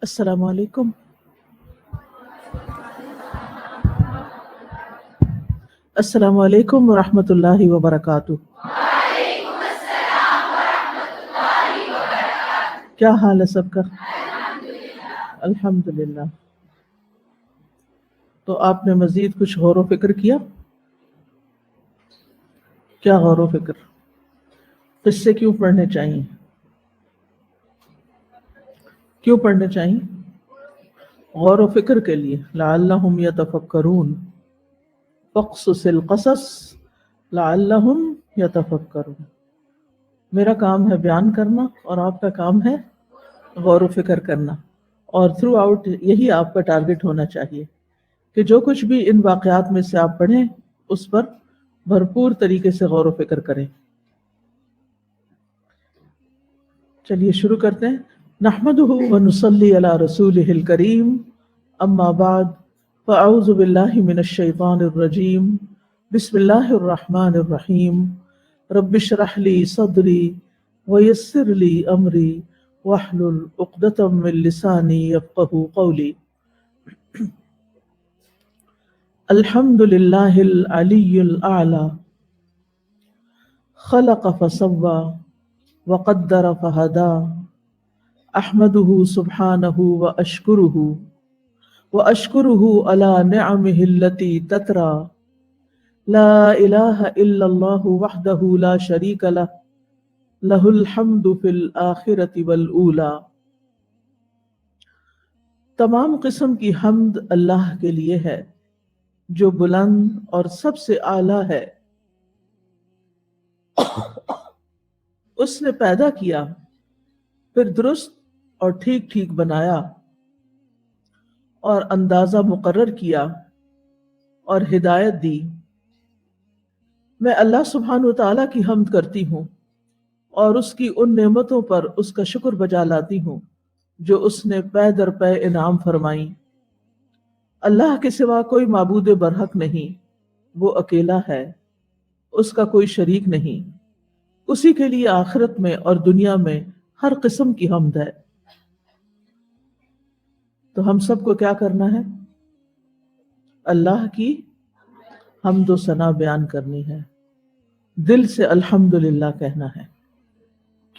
السلام علیکم. السلام علیکم ورحمۃ اللہ وبرکاتہ. کیا حال ہے سب کا؟ الحمدللہ. تو آپ نے مزید کچھ غور و فکر کیا؟ کیا غور و فکر؟ قصے کیوں پڑھنے چاہیے؟ کیوں پڑھنے چاہیے؟ غور و فکر کے لیے. لعلہم یتفکرون، فاقصص القصص لعلہم یتفکرون. میرا کام ہے بیان کرنا اور آپ کا کام ہے غور و فکر کرنا، اور تھرو آؤٹ یہی آپ کا ٹارگٹ ہونا چاہیے کہ جو کچھ بھی ان واقعات میں سے آپ پڑھیں اس پر بھرپور طریقے سے غور و فکر کریں. چلیے شروع کرتے ہیں. نحمده ونصلي على رسوله الكريم، اما بعد فاعوذ بالله من الشيطان الرجيم. بسم الله الرحمن الرحيم. رب اشرح لي صدري ويسر لي امري واحلل عقدة من لساني يفقهوا قولي. الحمد لله العلي الأعلى، خلق فسوى وقدر فهدى. احمده سبحانه واشكره على نعمه التي تترى. لا اله الا الله وحده لا شريك له، له الحمد في الآخرة والأولى. تمام قسم کی حمد اللہ کے لیے ہے جو بلند اور سب سے اعلیٰ ہے. اس نے پیدا کیا، پھر درست اور ٹھیک ٹھیک بنایا، اور اندازہ مقرر کیا اور ہدایت دی. میں اللہ سبحانہ و تعالیٰ کی حمد کرتی ہوں اور اس کی ان نعمتوں پر اس کا شکر بجا لاتی ہوں جو اس نے پے در پے انعام فرمائی. اللہ کے سوا کوئی معبود برحق نہیں، وہ اکیلا ہے، اس کا کوئی شریک نہیں. اسی کے لیے آخرت میں اور دنیا میں ہر قسم کی حمد ہے. تو ہم سب کو کیا کرنا ہے؟ اللہ کی حمد و ثنا بیان کرنی ہے، دل سے الحمدللہ کہنا ہے،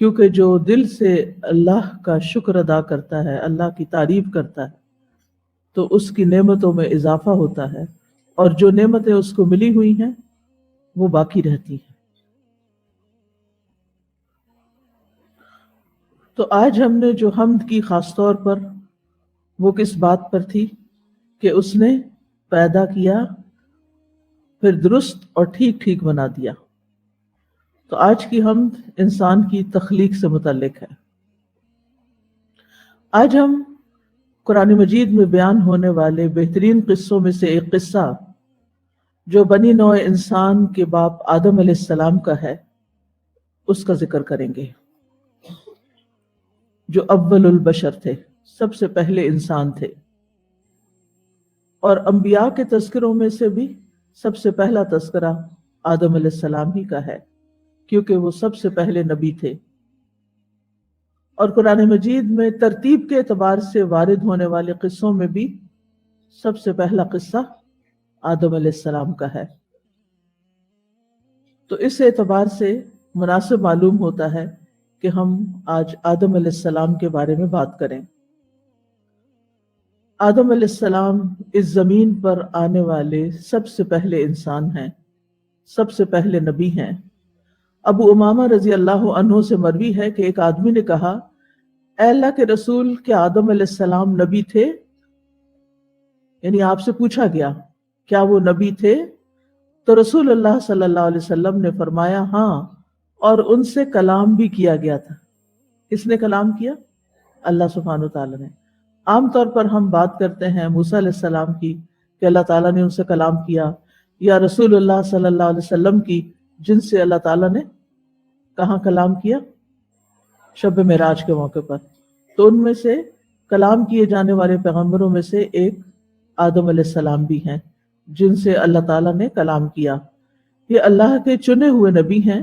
کیونکہ جو دل سے اللہ کا شکر ادا کرتا ہے، اللہ کی تعریف کرتا ہے، تو اس کی نعمتوں میں اضافہ ہوتا ہے، اور جو نعمتیں اس کو ملی ہوئی ہیں وہ باقی رہتی ہیں. تو آج ہم نے جو حمد کی خاص طور پر، وہ کس بات پر تھی کہ اس نے پیدا کیا، پھر درست اور ٹھیک ٹھیک بنا دیا. تو آج کی حمد انسان کی تخلیق سے متعلق ہے. آج ہم قرآن مجید میں بیان ہونے والے بہترین قصوں میں سے ایک قصہ جو بنی نوع انسان کے باپ آدم علیہ السلام کا ہے، اس کا ذکر کریں گے، جو اول البشر تھے، سب سے پہلے انسان تھے. اور انبیاء کے تذکروں میں سے بھی سب سے پہلا تذکرہ آدم علیہ السلام ہی کا ہے، کیونکہ وہ سب سے پہلے نبی تھے. اور قرآن مجید میں ترتیب کے اعتبار سے وارد ہونے والے قصوں میں بھی سب سے پہلا قصہ آدم علیہ السلام کا ہے. تو اس اعتبار سے مناسب معلوم ہوتا ہے کہ ہم آج آدم علیہ السلام کے بارے میں بات کریں. آدم علیہ السلام اس زمین پر آنے والے سب سے پہلے انسان ہیں، سب سے پہلے نبی ہیں. ابو امامہ رضی اللہ عنہ سے مروی ہے کہ ایک آدمی نے کہا، اے اللہ کے رسول، کیا آدم علیہ السلام نبی تھے؟ یعنی آپ سے پوچھا گیا کیا وہ نبی تھے؟ تو رسول اللہ صلی اللہ علیہ وسلم نے فرمایا، ہاں، اور ان سے کلام بھی کیا گیا تھا. کس نے کلام کیا؟ اللہ سبحانہ وتعالی نے. عام طور پر ہم بات کرتے ہیں موسیٰ علیہ السلام کی کہ اللہ تعالیٰ نے ان سے کلام کیا، یا رسول اللہ صلی اللہ علیہ وسلم کی جن سے اللہ تعالیٰ نے کہاں کلام کیا؟ شب معراج کے موقع پر. تو ان میں سے کلام کیے جانے والے پیغمبروں میں سے ایک آدم علیہ السلام بھی ہیں جن سے اللہ تعالیٰ نے کلام کیا. یہ اللہ کے چنے ہوئے نبی ہیں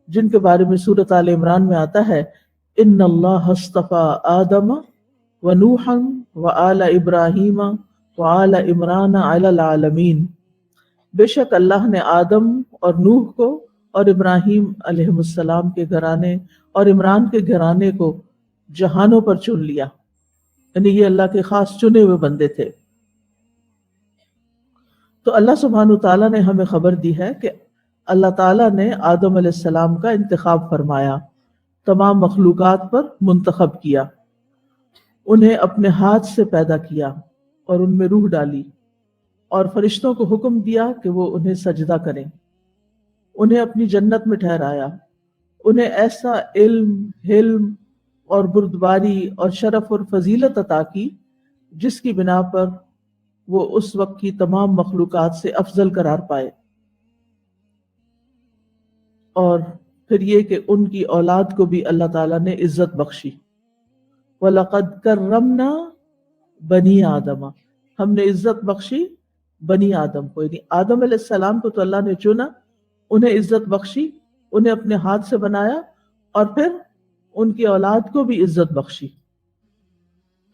جن کے بارے میں سورۃ آل عمران میں آتا ہے، ان اللہ اصطفیٰ آدم ونوحا وآل ابراہیم وآل عمران علی العالمین، بے شک اللہ نے آدم اور نوح کو اور ابراہیم علیہ السلام کے گھرانے اور عمران کے گھرانے کو جہانوں پر چن لیا، یعنی یہ اللہ کے خاص چنے ہوئے بندے تھے۔ تو اللہ سبحانہ تعالیٰ نے ہمیں خبر دی ہے کہ اللہ تعالیٰ نے آدم علیہ السلام کا انتخاب فرمایا، تمام مخلوقات پر منتخب کیا، انہیں اپنے ہاتھ سے پیدا کیا اور ان میں روح ڈالی، اور فرشتوں کو حکم دیا کہ وہ انہیں سجدہ کریں، انہیں اپنی جنت میں ٹھہرایا، انہیں ایسا علم، حلم اور بردباری اور شرف اور فضیلت عطا کی جس کی بنا پر وہ اس وقت کی تمام مخلوقات سے افضل قرار پائے، اور پھر یہ کہ ان کی اولاد کو بھی اللہ تعالیٰ نے عزت بخشی۔ وَلَقَدْ كَرَّمْنَا بَنِي آدَمَ، ہم نے عزت بخشی بنی آدم کو، یعنی آدم علیہ السلام کو تو اللہ نے چنا، انہیں عزت بخشی، انہیں اپنے ہاتھ سے بنایا، اور پھر ان کی اولاد کو بھی عزت بخشی۔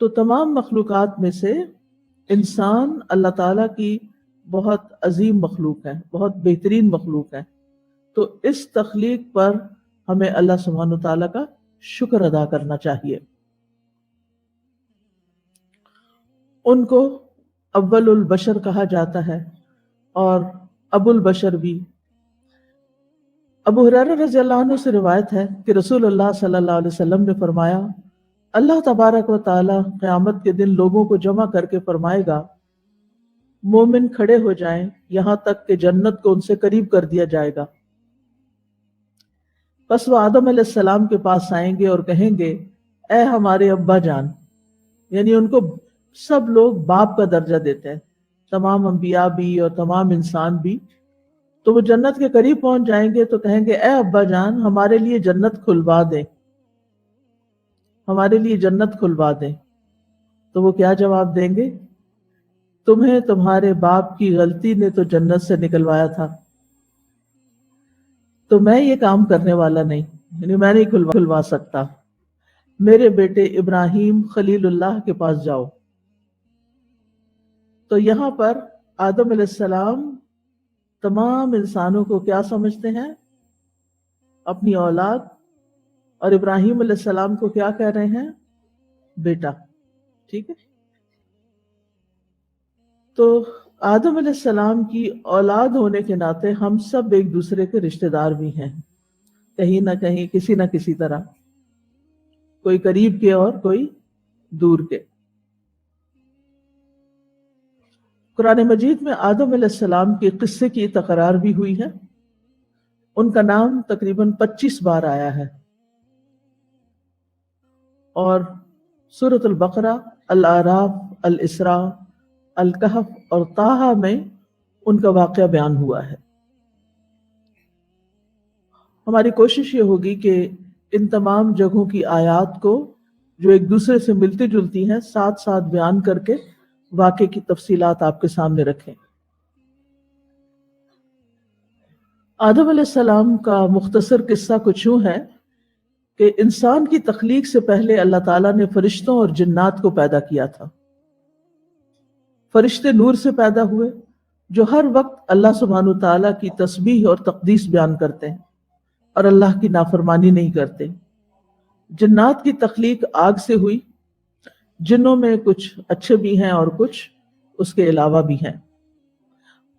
تو تمام مخلوقات میں سے انسان اللہ تعالیٰ کی بہت عظیم مخلوق ہے، بہت بہترین مخلوق ہے۔ تو اس تخلیق پر ہمیں اللہ سبحانہ تعالیٰ کا شکر ادا کرنا چاہیے۔ ان کو اول البشر کہا جاتا ہے اور ابو البشر بھی۔ ابو ہریرہ رضی اللہ عنہ سے روایت ہے کہ رسول اللہ صلی اللہ علیہ وسلم نے فرمایا، اللہ تبارک و تعالی قیامت کے دن لوگوں کو جمع کر کے فرمائے گا، مومن کھڑے ہو جائیں یہاں تک کہ جنت کو ان سے قریب کر دیا جائے گا۔ پس وہ آدم علیہ السلام کے پاس آئیں گے اور کہیں گے، اے ہمارے ابا جان، یعنی ان کو سب لوگ باپ کا درجہ دیتے ہیں، تمام انبیاء بھی اور تمام انسان بھی۔ تو وہ جنت کے قریب پہنچ جائیں گے تو کہیں گے، اے ابا جان، ہمارے لیے جنت کھلوا دیں، ہمارے لیے جنت کھلوا دیں۔ تو وہ کیا جواب دیں گے؟ تمہیں تمہارے باپ کی غلطی نے تو جنت سے نکلوایا تھا، تو میں یہ کام کرنے والا نہیں، یعنی میں نہیں کھلوا سکتا، میرے بیٹے ابراہیم خلیل اللہ کے پاس جاؤ۔ تو یہاں پر آدم علیہ السلام تمام انسانوں کو کیا سمجھتے ہیں؟ اپنی اولاد، اور ابراہیم علیہ السلام کو کیا کہہ رہے ہیں؟ بیٹا، ٹھیک ہے؟ تو آدم علیہ السلام کی اولاد ہونے کے ناطے ہم سب ایک دوسرے کے رشتہ دار بھی ہیں، کہیں نہ کہیں، کسی نہ کسی طرح، کوئی قریب کے اور کوئی دور کے۔ قرآن مجید میں آدم علیہ السلام کے قصے کی تکرار بھی ہوئی ہے، ان کا نام تقریباً 25 بار آیا ہے، اور سورۃ البقرہ، الاعراف، الاسراء، الکہف اور طٰہٰ میں ان کا واقعہ بیان ہوا ہے۔ ہماری کوشش یہ ہوگی کہ ان تمام جگہوں کی آیات کو جو ایک دوسرے سے ملتی جلتی ہیں ساتھ ساتھ بیان کر کے واقعے کی تفصیلات آپ کے سامنے رکھیں۔ آدم علیہ السلام کا مختصر قصہ کچھ یوں ہے کہ انسان کی تخلیق سے پہلے اللہ تعالیٰ نے فرشتوں اور جنات کو پیدا کیا تھا۔ فرشتے نور سے پیدا ہوئے جو ہر وقت اللہ سبحانہ تعالیٰ کی تسبیح اور تقدیس بیان کرتے ہیں اور اللہ کی نافرمانی نہیں کرتے۔ جنات کی تخلیق آگ سے ہوئی، جنوں میں کچھ اچھے بھی ہیں اور کچھ اس کے علاوہ بھی ہیں۔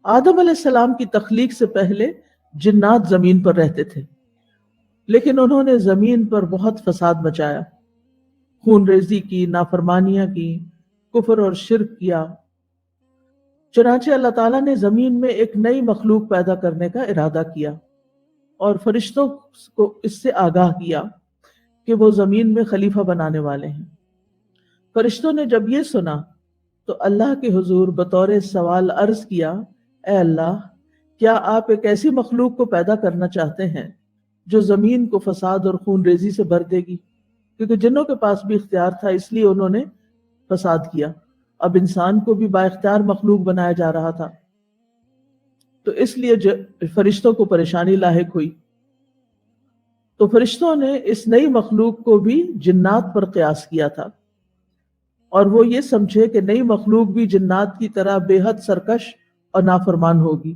آدم علیہ السلام کی تخلیق سے پہلے جنات زمین پر رہتے تھے، لیکن انہوں نے زمین پر بہت فساد مچایا، خون ریزی کی، نافرمانیاں کی، کفر اور شرک کیا۔ چنانچہ اللہ تعالیٰ نے زمین میں ایک نئی مخلوق پیدا کرنے کا ارادہ کیا اور فرشتوں کو اس سے آگاہ کیا کہ وہ زمین میں خلیفہ بنانے والے ہیں۔ فرشتوں نے جب یہ سنا تو اللہ کے حضور بطور سوال عرض کیا، اے اللہ، کیا آپ ایک ایسی مخلوق کو پیدا کرنا چاہتے ہیں جو زمین کو فساد اور خون ریزی سے بھر دے گی؟ کیونکہ جنوں کے پاس بھی اختیار تھا، اس لیے انہوں نے فساد کیا۔ اب انسان کو بھی با اختیار مخلوق بنایا جا رہا تھا، تو اس لیے فرشتوں کو پریشانی لاحق ہوئی۔ تو فرشتوں نے اس نئی مخلوق کو بھی جنات پر قیاس کیا تھا، اور وہ یہ سمجھے کہ نئی مخلوق بھی جنات کی طرح بے حد سرکش اور نافرمان ہوگی۔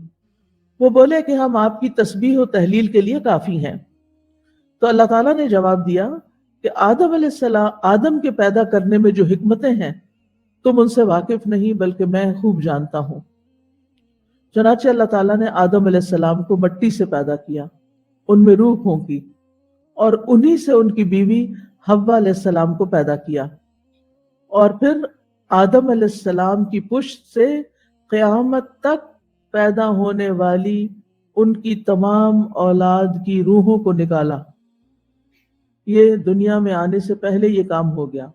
وہ بولے کہ ہم آپ کی تسبیح و تحلیل کے لیے کافی ہیں۔ تو اللہ تعالیٰ نے جواب دیا کہ آدم علیہ السلام، آدم کے پیدا کرنے میں جو حکمتیں ہیں تم ان سے واقف نہیں، بلکہ میں خوب جانتا ہوں۔ چنانچہ اللہ تعالیٰ نے آدم علیہ السلام کو مٹی سے پیدا کیا، ان میں روح پھونکی، اور انہی سے ان کی بیوی حوا علیہ السلام کو پیدا کیا، اور پھر آدم علیہ السلام کی پشت سے قیامت تک پیدا ہونے والی ان کی تمام اولاد کی روحوں کو نکالا۔ یہ دنیا میں آنے سے پہلے یہ کام ہو گیا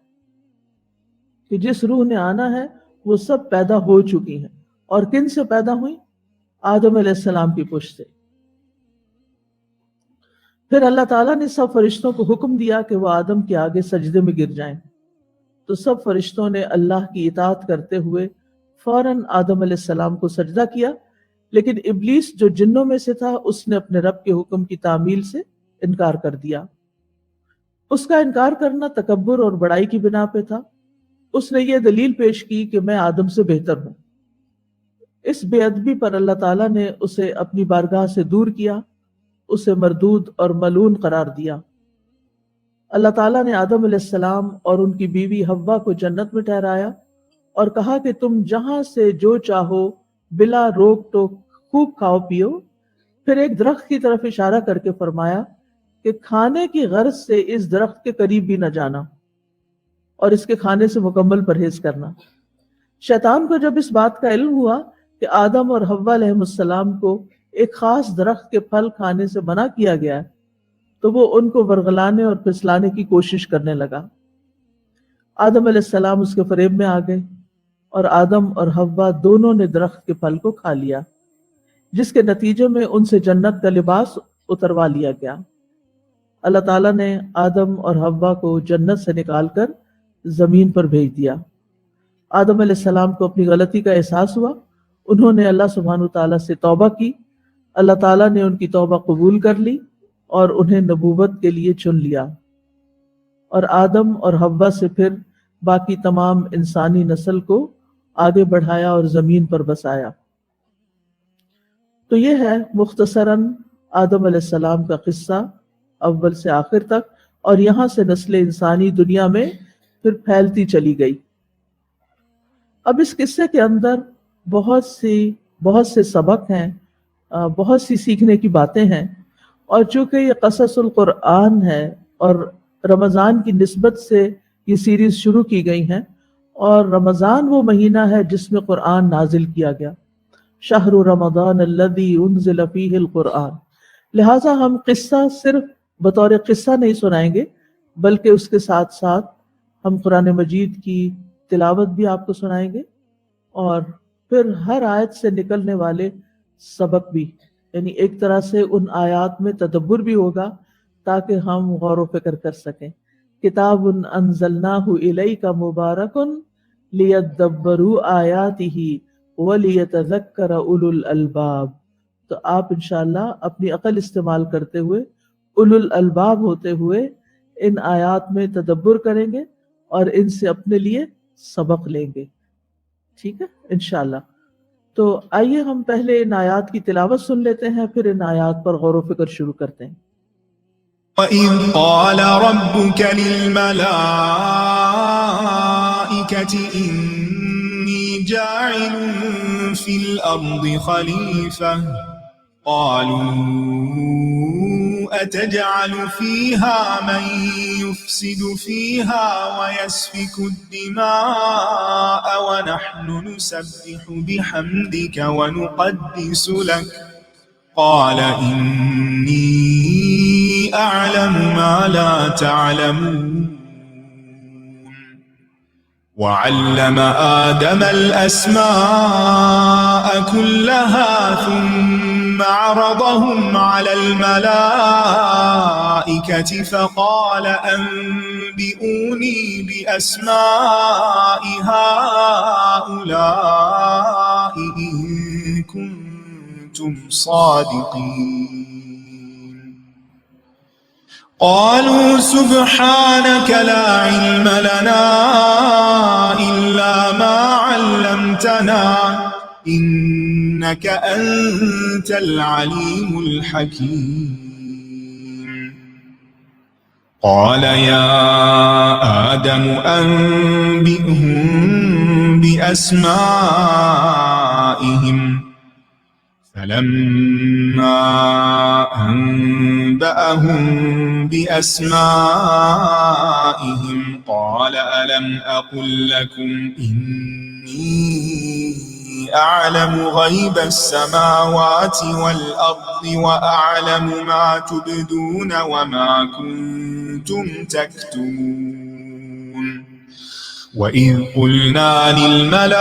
کہ جس روح نے آنا ہے وہ سب پیدا ہو چکی ہیں۔ اور کن سے پیدا ہوئی؟ آدم علیہ السلام کی پشت سے۔ پھر اللہ تعالیٰ نے سب فرشتوں کو حکم دیا کہ وہ آدم کے آگے سجدے میں گر جائیں، تو سب فرشتوں نے اللہ کی اطاعت کرتے ہوئے فوراً آدم علیہ السلام کو سجدہ کیا، لیکن ابلیس جو جنوں میں سے تھا اس نے اپنے رب کے حکم کی تعمیل سے انکار کر دیا۔ اس کا انکار کرنا تکبر اور بڑائی کی بنا پہ تھا۔ اس نے یہ دلیل پیش کی کہ میں آدم سے بہتر ہوں۔ اس بے ادبی پر اللہ تعالیٰ نے اسے اپنی بارگاہ سے دور کیا، اسے مردود اور ملعون قرار دیا۔ اللہ تعالیٰ نے آدم علیہ السلام اور ان کی بیوی حوا کو جنت میں ٹھہرایا اور کہا کہ تم جہاں سے جو چاہو بلا روک ٹوک خوب کھاؤ پیو۔ پھر ایک درخت کی طرف اشارہ کر کے فرمایا کہ کھانے کی غرض سے اس درخت کے قریب بھی نہ جانا اور اس کے کھانے سے مکمل پرہیز کرنا۔ شیطان کو جب اس بات کا علم ہوا کہ آدم اور حوا علیہ السلام کو ایک خاص درخت کے پھل کھانے سے منع کیا گیا ہے، تو وہ ان کو ورغلانے اور پھسلانے کی کوشش کرنے لگا۔ آدم علیہ السلام اس کے فریب میں آ گئے اور آدم اور حوا دونوں نے درخت کے پھل کو کھا لیا، جس کے نتیجے میں ان سے جنت کا لباس اتروا لیا گیا۔ اللہ تعالیٰ نے آدم اور حوا کو جنت سے نکال کر زمین پر بھیج دیا۔ آدم علیہ السلام کو اپنی غلطی کا احساس ہوا، انہوں نے اللہ سبحانہ تعالیٰ سے توبہ کی، اللہ تعالیٰ نے ان کی توبہ قبول کر لی اور انہیں نبوت کے لیے چن لیا، اور آدم اور حوا سے پھر باقی تمام انسانی نسل کو آگے بڑھایا اور زمین پر بسایا۔ تو یہ ہے مختصراً آدم علیہ السلام کا قصہ اول سے آخر تک، اور یہاں سے نسل انسانی دنیا میں پھر پھیلتی چلی گئی۔ اب اس قصے کے اندر بہت سے سبق ہیں، بہت سی سیکھنے کی باتیں ہیں، اور چونکہ یہ قصص القرآن ہے اور رمضان کی نسبت سے یہ سیریز شروع کی گئی ہیں، اور رمضان وہ مہینہ ہے جس میں قرآن نازل کیا گیا، شہر رمضان الذی انزل فیہ القرآن، لہٰذا ہم قصہ صرف بطور قصہ نہیں سنائیں گے، بلکہ اس کے ساتھ ساتھ ہم قرآن مجید کی تلاوت بھی آپ کو سنائیں گے، اور پھر ہر آیت سے نکلنے والے سبق بھی، یعنی ایک طرح سے ان آیات میں تدبر بھی ہوگا تاکہ ہم غور و فکر کر سکیں۔ کتاب انزلناہ الیک مبارک لیدبروا آیاتہ ولیتذکر اولو الالباب۔ تو آپ انشاءاللہ اپنی عقل استعمال کرتے ہوئے، اولو الالباب ہوتے ہوئے ان آیات میں تدبر کریں گے اور ان سے اپنے لیے سبق لیں گے، ٹھیک ہے انشاءاللہ۔ تو آئیے ہم پہلے ان آیات کی تلاوت سن لیتے ہیں، پھر ان آیات پر غور و فکر شروع کرتے ہیں۔ وَإِذْ قَالَ رَبُّكَ لِلْمَلَائِكَةِ إِنِّي جَاعِلٌ فِي الْأَرْضِ خَلِيفَةً قَالُوا أَتَجْعَلُ فِيهَا مَن يُفْسِدُ فِيهَا وَيَسْفِكُ الدِّمَاءَ وَنَحْنُ نُسَبِّحُ بِحَمْدِكَ وَنُقَدِّسُ لَكَ قَالَ إِنِّي أَعْلَمُ مَا لَا تَعْلَمُونَ وَعَلَّمَ آدَمَ الْأَسْمَاءَ كُلَّهَا ثُمَّ عَرَضَهُمْ عَلَى الْمَلَائِكَةِ فَقَالَ أَنبِئُونِي بِأَسْمَاءِ هَؤُلَاءِ إِن كُنتُمْ صَادِقِينَ قالوا سبحانك لا علم لنا علمتنا إنك أنت العليم الحكيم. قال يا آدم أنبئهم بأسمائهم. فلما أنبأهم بأسمائهم قال ألم أقل لكم إني أعلم غيب السماوات والأرض وأعلم ما تبدون وما كنتم تكتمون. وإذ قلنا للملائكة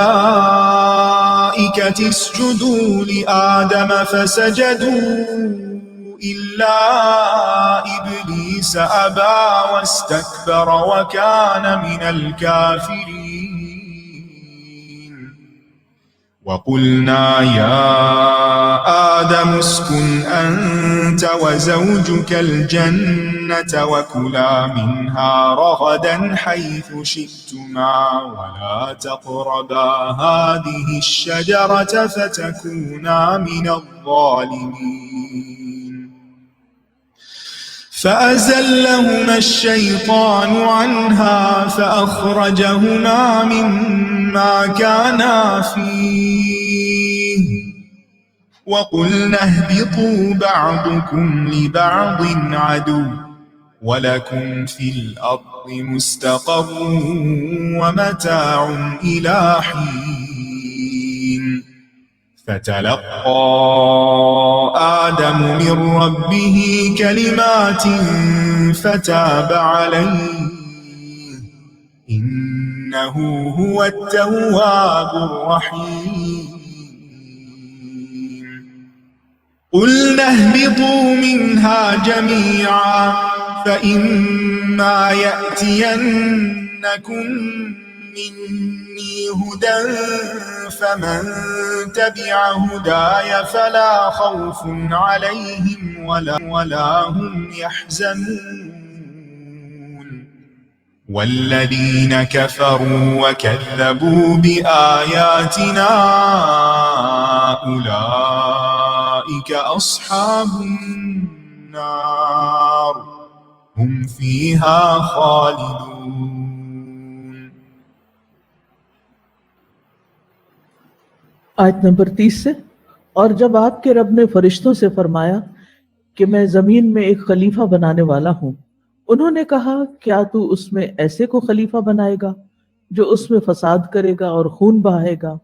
اسجدوا لآدم فسجدوا إلا إبليس أبى واستكبر وكان من الكافرين. وقلنا يا آدم اسكن أنت وزوجك الجنة وكلا منها رغدا حيث شئتما ولا تقربا هذه الشجرة فتكونا من الظالمين. فأزلهما الشيطان عنها فأخرجهما مما كانا فيه وقلنا اهبطوا بعضكم لبعض عدو ولكم في الأرض مستقر ومتاع إلى حين. فتلقى آدم من ربه كلمات فتاب عليه إنه هو التواب الرحيم. قلنا اهبطوا منها جميعا فإما يأتينكم مني هدى فمن تبع هداي فلا خوف عليهم ولا هم يحزنون. والذين كفروا وكذبوا بآياتنا أولئك أصحاب النار هم فيها خالدون. آیت نمبر 30 سے، اور جب آپ کے رب نے فرشتوں سے فرمایا کہ میں زمین میں ایک خلیفہ بنانے والا ہوں، انہوں نے کہا کیا تو اس میں ایسے کو خلیفہ بنائے گا جو اس میں فساد کرے گا اور خون بہائے گا؟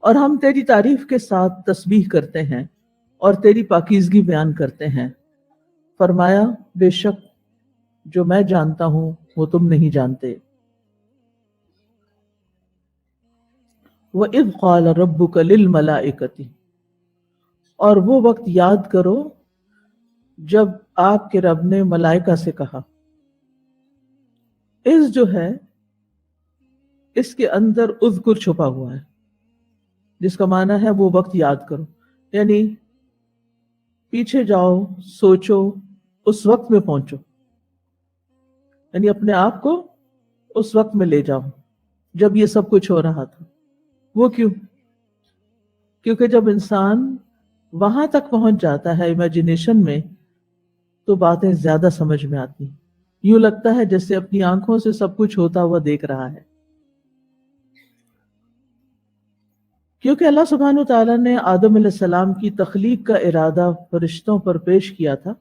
اور ہم تیری تعریف کے ساتھ تسبیح کرتے ہیں اور تیری پاکیزگی بیان کرتے ہیں۔ فرمایا بے شک جو میں جانتا ہوں وہ تم نہیں جانتے۔ وَإِذْ قَالَ رَبُّكَ لِلْمَلَائِكَةِ، اور وہ وقت یاد کرو جب آپ کے رب نے ملائکہ سے کہا۔ اس جو ہے اس کے اندر اذکر چھپا ہوا ہے، جس کا معنی ہے وہ وقت یاد کرو، یعنی پیچھے جاؤ، سوچو، اس وقت میں پہنچو، یعنی اپنے آپ کو اس وقت میں لے جاؤ جب یہ سب کچھ ہو رہا تھا۔ وہ کیوں؟ کیونکہ جب انسان وہاں تک پہنچ جاتا ہے امیجنیشن میں تو باتیں زیادہ سمجھ میں آتی ہیں، یوں لگتا ہے جیسے اپنی آنکھوں سے سب کچھ ہوتا ہوا دیکھ رہا ہے۔ کیونکہ اللہ سبحانہ وتعالیٰ نے آدم علیہ السلام کی تخلیق کا ارادہ فرشتوں پر پیش کیا تھا،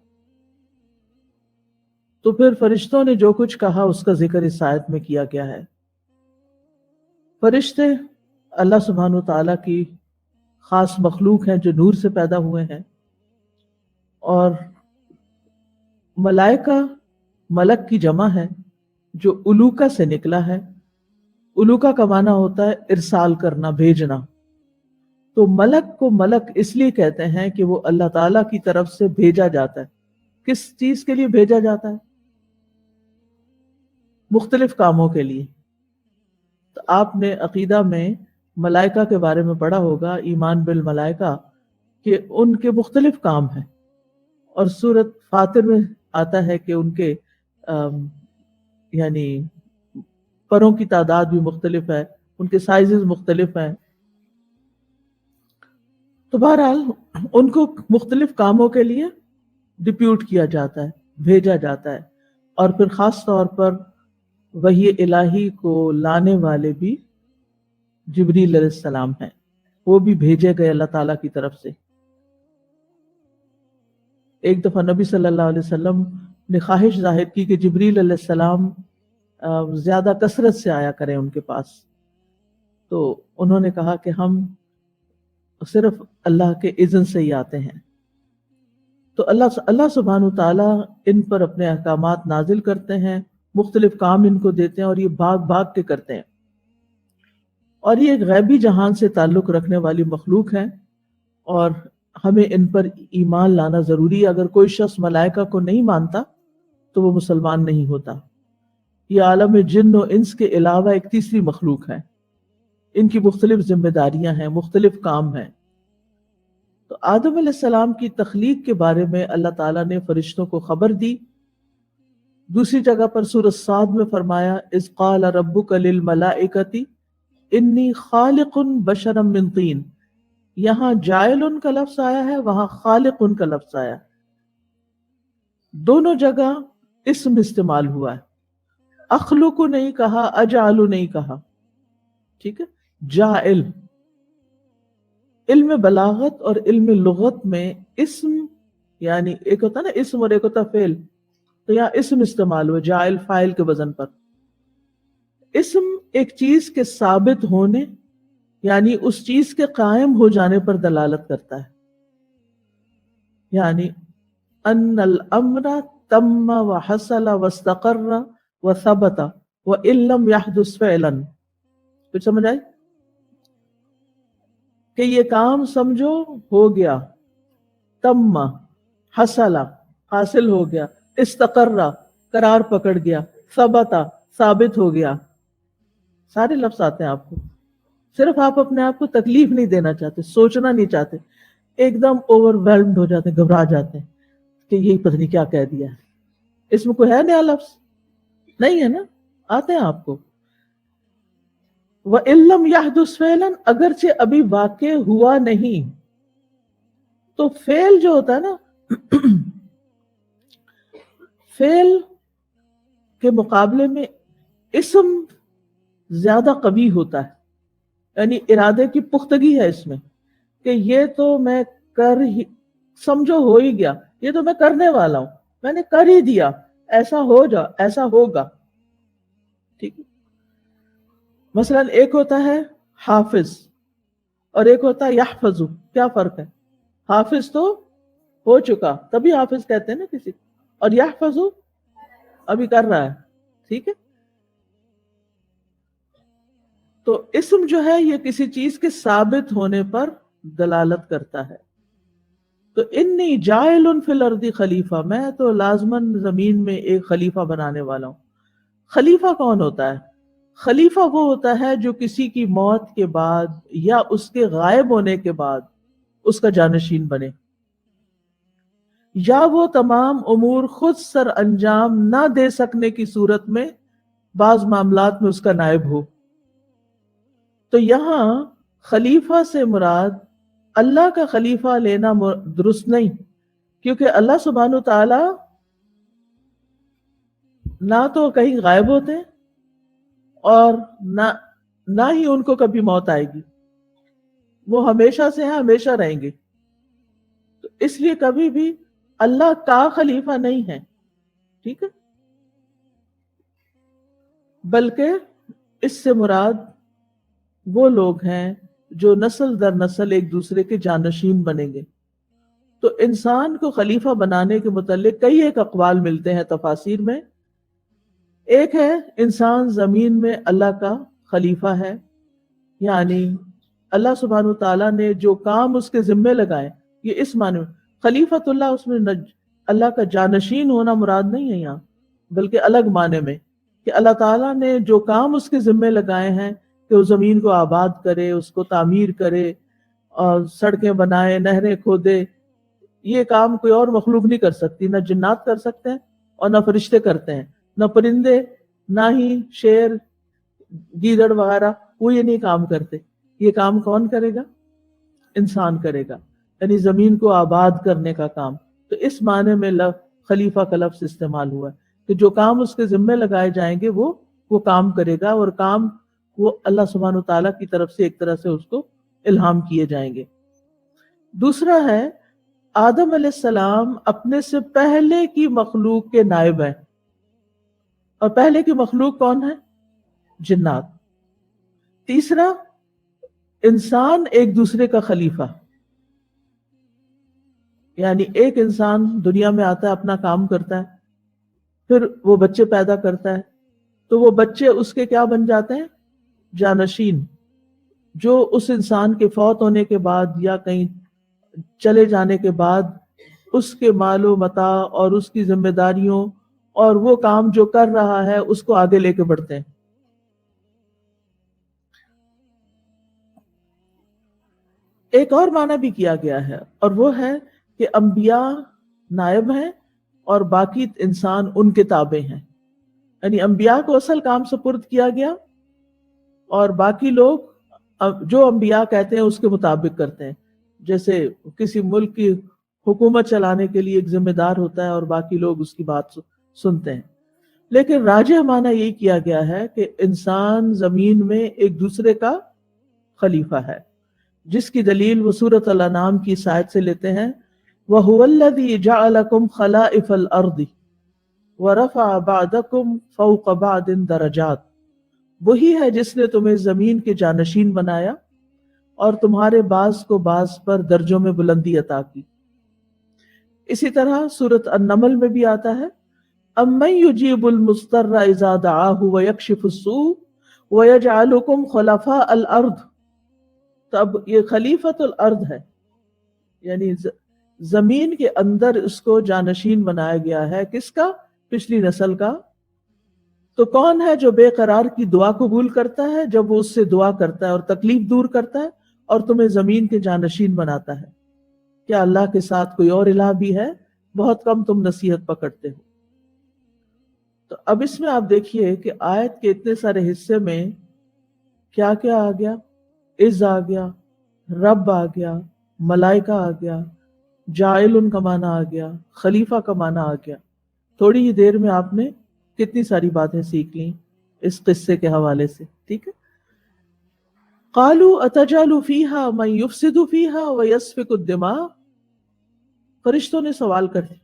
تو پھر فرشتوں نے جو کچھ کہا اس کا ذکر اس آیت میں کیا گیا ہے۔ فرشتے اللہ سبحانہ وتعالیٰ کی خاص مخلوق ہیں جو نور سے پیدا ہوئے ہیں، اور ملائکہ ملک کی جمع ہے جو الوکا سے نکلا ہے۔ الوکا کا معنی ہوتا ہے ارسال کرنا، بھیجنا۔ تو ملک کو ملک اس لیے کہتے ہیں کہ وہ اللہ تعالیٰ کی طرف سے بھیجا جاتا ہے۔ کس چیز کے لیے بھیجا جاتا ہے؟ مختلف کاموں کے لیے۔ تو آپ نے عقیدہ میں ملائکہ کے بارے میں پڑھا ہوگا، ایمان بالملائکہ، کہ ان کے مختلف کام ہیں، اور سورۃ فاطر میں آتا ہے کہ ان کے یعنی پروں کی تعداد بھی مختلف ہے، ان کے سائزز مختلف ہیں، تو بہرحال ان کو مختلف کاموں کے لیے ڈپیوٹ کیا جاتا ہے، بھیجا جاتا ہے، اور پھر خاص طور پر وحی الہی کو لانے والے بھی جبریل علیہ السلام ہیں، وہ بھی بھیجے گئے اللہ تعالیٰ کی طرف سے۔ ایک دفعہ نبی صلی اللہ علیہ وسلم نے خواہش ظاہر کی کہ جبریل علیہ السلام زیادہ کثرت سے آیا کریں ان کے پاس، تو انہوں نے کہا کہ ہم صرف اللہ کے اذن سے ہی آتے ہیں۔ تو اللہ سبحانہ تعالیٰ ان پر اپنے احکامات نازل کرتے ہیں، مختلف کام ان کو دیتے ہیں، اور یہ بھاگ بھاگ کے کرتے ہیں، اور یہ ایک غیبی جہان سے تعلق رکھنے والی مخلوق ہے، اور ہمیں ان پر ایمان لانا ضروری ہے۔ اگر کوئی شخص ملائکہ کو نہیں مانتا تو وہ مسلمان نہیں ہوتا۔ یہ عالم جن و انس کے علاوہ ایک تیسری مخلوق ہے، ان کی مختلف ذمہ داریاں ہیں، مختلف کام ہیں۔ تو آدم علیہ السلام کی تخلیق کے بارے میں اللہ تعالیٰ نے فرشتوں کو خبر دی۔ دوسری جگہ پر سورۃ صاد میں فرمایا اذ قال ربک للملائکۃ انی خالق بشرا من طین، یہاں جائل کا لفظ آیا ہے، وہاں خالق کا لفظ آیا ہے، دونوں جگہ اسم استعمال ہوا ہے، اخلق نہیں کہا، اجعل نہیں کہا، ٹھیک ہے۔ جائل، علم بلاغت اور علم لغت میں اسم یعنی ایک ہوتا ہے نا اسم اور ایک ہوتا فعل، تو یہاں اسم استعمال ہوا جائل فاعل کے وزن پر۔ اسم ایک چیز کے ثابت ہونے یعنی اس چیز کے قائم ہو جانے پر دلالت کرتا ہے، یعنی ان الامر تم وحصل واستقر وثبت وان لم يحدث فعلا۔ کچھ سمجھ آئی کہ یہ کام سمجھو ہو گیا، تم حصل حاصل ہو گیا، استقر قرار پکڑ گیا، ثبت ثابت ہو گیا۔ سارے لفظ آتے ہیں آپ کو، صرف آپ اپنے آپ کو تکلیف نہیں دینا چاہتے، سوچنا نہیں چاہتے، ایک دم اوور ویلمڈ ہو جاتے ہیں، گھبرا جاتے ہیں کہ یہی پتہ نہیں کیا کہہ دیا ہے۔ اس میں کوئی ہے نیا لفظ نہیں ہے نا، آتے ہیں آپ کو۔ وَإِن لَّمْ يَحْدُثْ فَعْلًا، اگرچہ ابھی واقع ہوا نہیں، تو فعل جو ہوتا ہے نا، فعل کے مقابلے میں اسم زیادہ قوی ہوتا ہے، یعنی ارادے کی پختگی ہے اس میں، کہ یہ تو میں کر ہی سمجھو ہو ہی گیا، یہ تو میں کرنے والا ہوں، میں نے کر ہی دیا، ایسا ہو جا ایسا ہوگا، ٹھیک ہے۔ مثلا ایک ہوتا ہے حافظ اور ایک ہوتا ہے یحفظ، کیا فرق ہے؟ حافظ تو ہو چکا تبھی حافظ کہتے ہیں نا کسی کو، اور یحفظ ابھی کر رہا ہے، ٹھیک ہے۔ تو اسم جو ہے یہ کسی چیز کے ثابت ہونے پر دلالت کرتا ہے۔ تو انی جاعل فی الارض خلیفہ، میں تو لازماً زمین میں ایک خلیفہ بنانے والا ہوں۔ خلیفہ کون ہوتا ہے؟ خلیفہ وہ ہوتا ہے جو کسی کی موت کے بعد یا اس کے غائب ہونے کے بعد اس کا جانشین بنے، یا وہ تمام امور خود سر انجام نہ دے سکنے کی صورت میں بعض معاملات میں اس کا نائب ہو۔ تو یہاں خلیفہ سے مراد اللہ کا خلیفہ لینا درست نہیں، کیونکہ اللہ سبحانہ تعالی نہ تو کہیں غائب ہوتے ہیں اور نہ ہی ان کو کبھی موت آئے گی، وہ ہمیشہ سے ہیں، ہمیشہ رہیں گے۔ تو اس لیے کبھی بھی اللہ کا خلیفہ نہیں ہے، ٹھیک ہے، بلکہ اس سے مراد وہ لوگ ہیں جو نسل در نسل ایک دوسرے کے جانشین بنیں گے۔ تو انسان کو خلیفہ بنانے کے متعلق کئی ایک اقوال ملتے ہیں تفاسیر میں۔ ایک ہے انسان زمین میں اللہ کا خلیفہ ہے، یعنی اللہ سبحانہ تعالیٰ نے جو کام اس کے ذمے لگائے، یہ اس معنی میں خلیفۃ اللہ، اس میں اللہ کا جانشین ہونا مراد نہیں ہے یہاں، بلکہ الگ معنی میں کہ اللہ تعالیٰ نے جو کام اس کے ذمے لگائے ہیں کہ وہ زمین کو آباد کرے، اس کو تعمیر کرے اور سڑکیں بنائے، نہریں کھودے، یہ کام کوئی اور مخلوق نہیں کر سکتی، نہ جنات کر سکتے ہیں اور نہ فرشتے کرتے ہیں، نہ پرندے، نہ ہی شیر، گیدڑ وغیرہ، وہ یہ نہیں کام کرتے۔ یہ کام کون کرے گا؟ انسان کرے گا، یعنی زمین کو آباد کرنے کا کام. تو اس معنی میں خلیفہ کا لفظ استعمال ہوا ہے کہ جو کام اس کے ذمے لگائے جائیں گے وہ کام کرے گا، اور کام وہ اللہ سبحانہ وتعالیٰ کی طرف سے ایک طرح سے اس کو الہام کیے جائیں گے. دوسرا ہے آدم علیہ السلام اپنے سے پہلے کی مخلوق کے نائب ہیں، اور پہلے کی مخلوق کون ہے؟ جنات. تیسرا انسان ایک دوسرے کا خلیفہ، یعنی ایک انسان دنیا میں آتا ہے، اپنا کام کرتا ہے، پھر وہ بچے پیدا کرتا ہے، تو وہ بچے اس کے کیا بن جاتے ہیں؟ جانشین، جو اس انسان کے فوت ہونے کے بعد یا کہیں چلے جانے کے بعد اس کے مال و متاع اور اس کی ذمہ داریوں اور وہ کام جو کر رہا ہے اس کو آگے لے کے بڑھتے ہیں. ایک اور معنی بھی کیا گیا ہے، اور وہ ہے کہ انبیاء نائب ہیں اور باقی انسان ان کے تابع ہیں. یعنی انبیاء کو اصل کام سپرد کیا گیا، اور باقی لوگ جو انبیاء کہتے ہیں اس کے مطابق کرتے ہیں. جیسے کسی ملک کی حکومت چلانے کے لیے ایک ذمہ دار ہوتا ہے اور باقی لوگ اس کی بات سنتے ہیں. لیکن راجح معنی یہی کیا گیا ہے کہ انسان زمین میں ایک دوسرے کا خلیفہ ہے، جس کی دلیل وہ سورۃ الانعام کی اس آیت سے لیتے ہیں وَهُوَ الَّذِي جَعَلَكُمْ خَلَائِفَ الْأَرْضِ وَرَفَعَ بَعْضَكُمْ فَوْقَ بَعْضٍ دَرَجَاتٍ. وہی ہے جس نے تمہیں زمین کے جانشین بنایا اور تمہارے بعض کو بعض پر درجوں میں بلندی عطا کی. اسی طرح سورۃ النمل میں بھی آتا ہے أَمَّن يُجِيبُ الْمُضْطَرَّ إِذَا دَعَاهُ وَيَكْشِفُ السُّوءَ وَيَجْعَلُكُمْ خُلَفَاءَ الْأَرْضِ. تو اب یہ خلیفۃ الارض ہے، یعنی زمین کے اندر اس کو جانشین بنایا گیا ہے. کس کا؟ پچھلی نسل کا. تو کون ہے جو بے قرار کی دعا قبول کرتا ہے جب وہ اس سے دعا کرتا ہے اور تکلیف دور کرتا ہے اور تمہیں زمین کے جانشین بناتا ہے؟ کیا اللہ کے ساتھ کوئی اور الہ بھی ہے؟ بہت کم تم نصیحت پکڑتے ہو. تو اب اس میں آپ دیکھیے کہ آیت کے اتنے سارے حصے میں کیا کیا آ گیا؟ عز آ گیا، رب آ گیا، ملائکہ آ گیا، جاعل کا معنی آ گیا، خلیفہ کا معنی آ گیا. تھوڑی ہی دیر میں آپ نے کتنی ساری باتیں سیکھ لیں اس قصے کے حوالے سے. ٹھیک ہے. قالوا اتجعل فیہا من یفسد فیہا ویسفک الدماء. فرشتوں نے سوال کر دیا.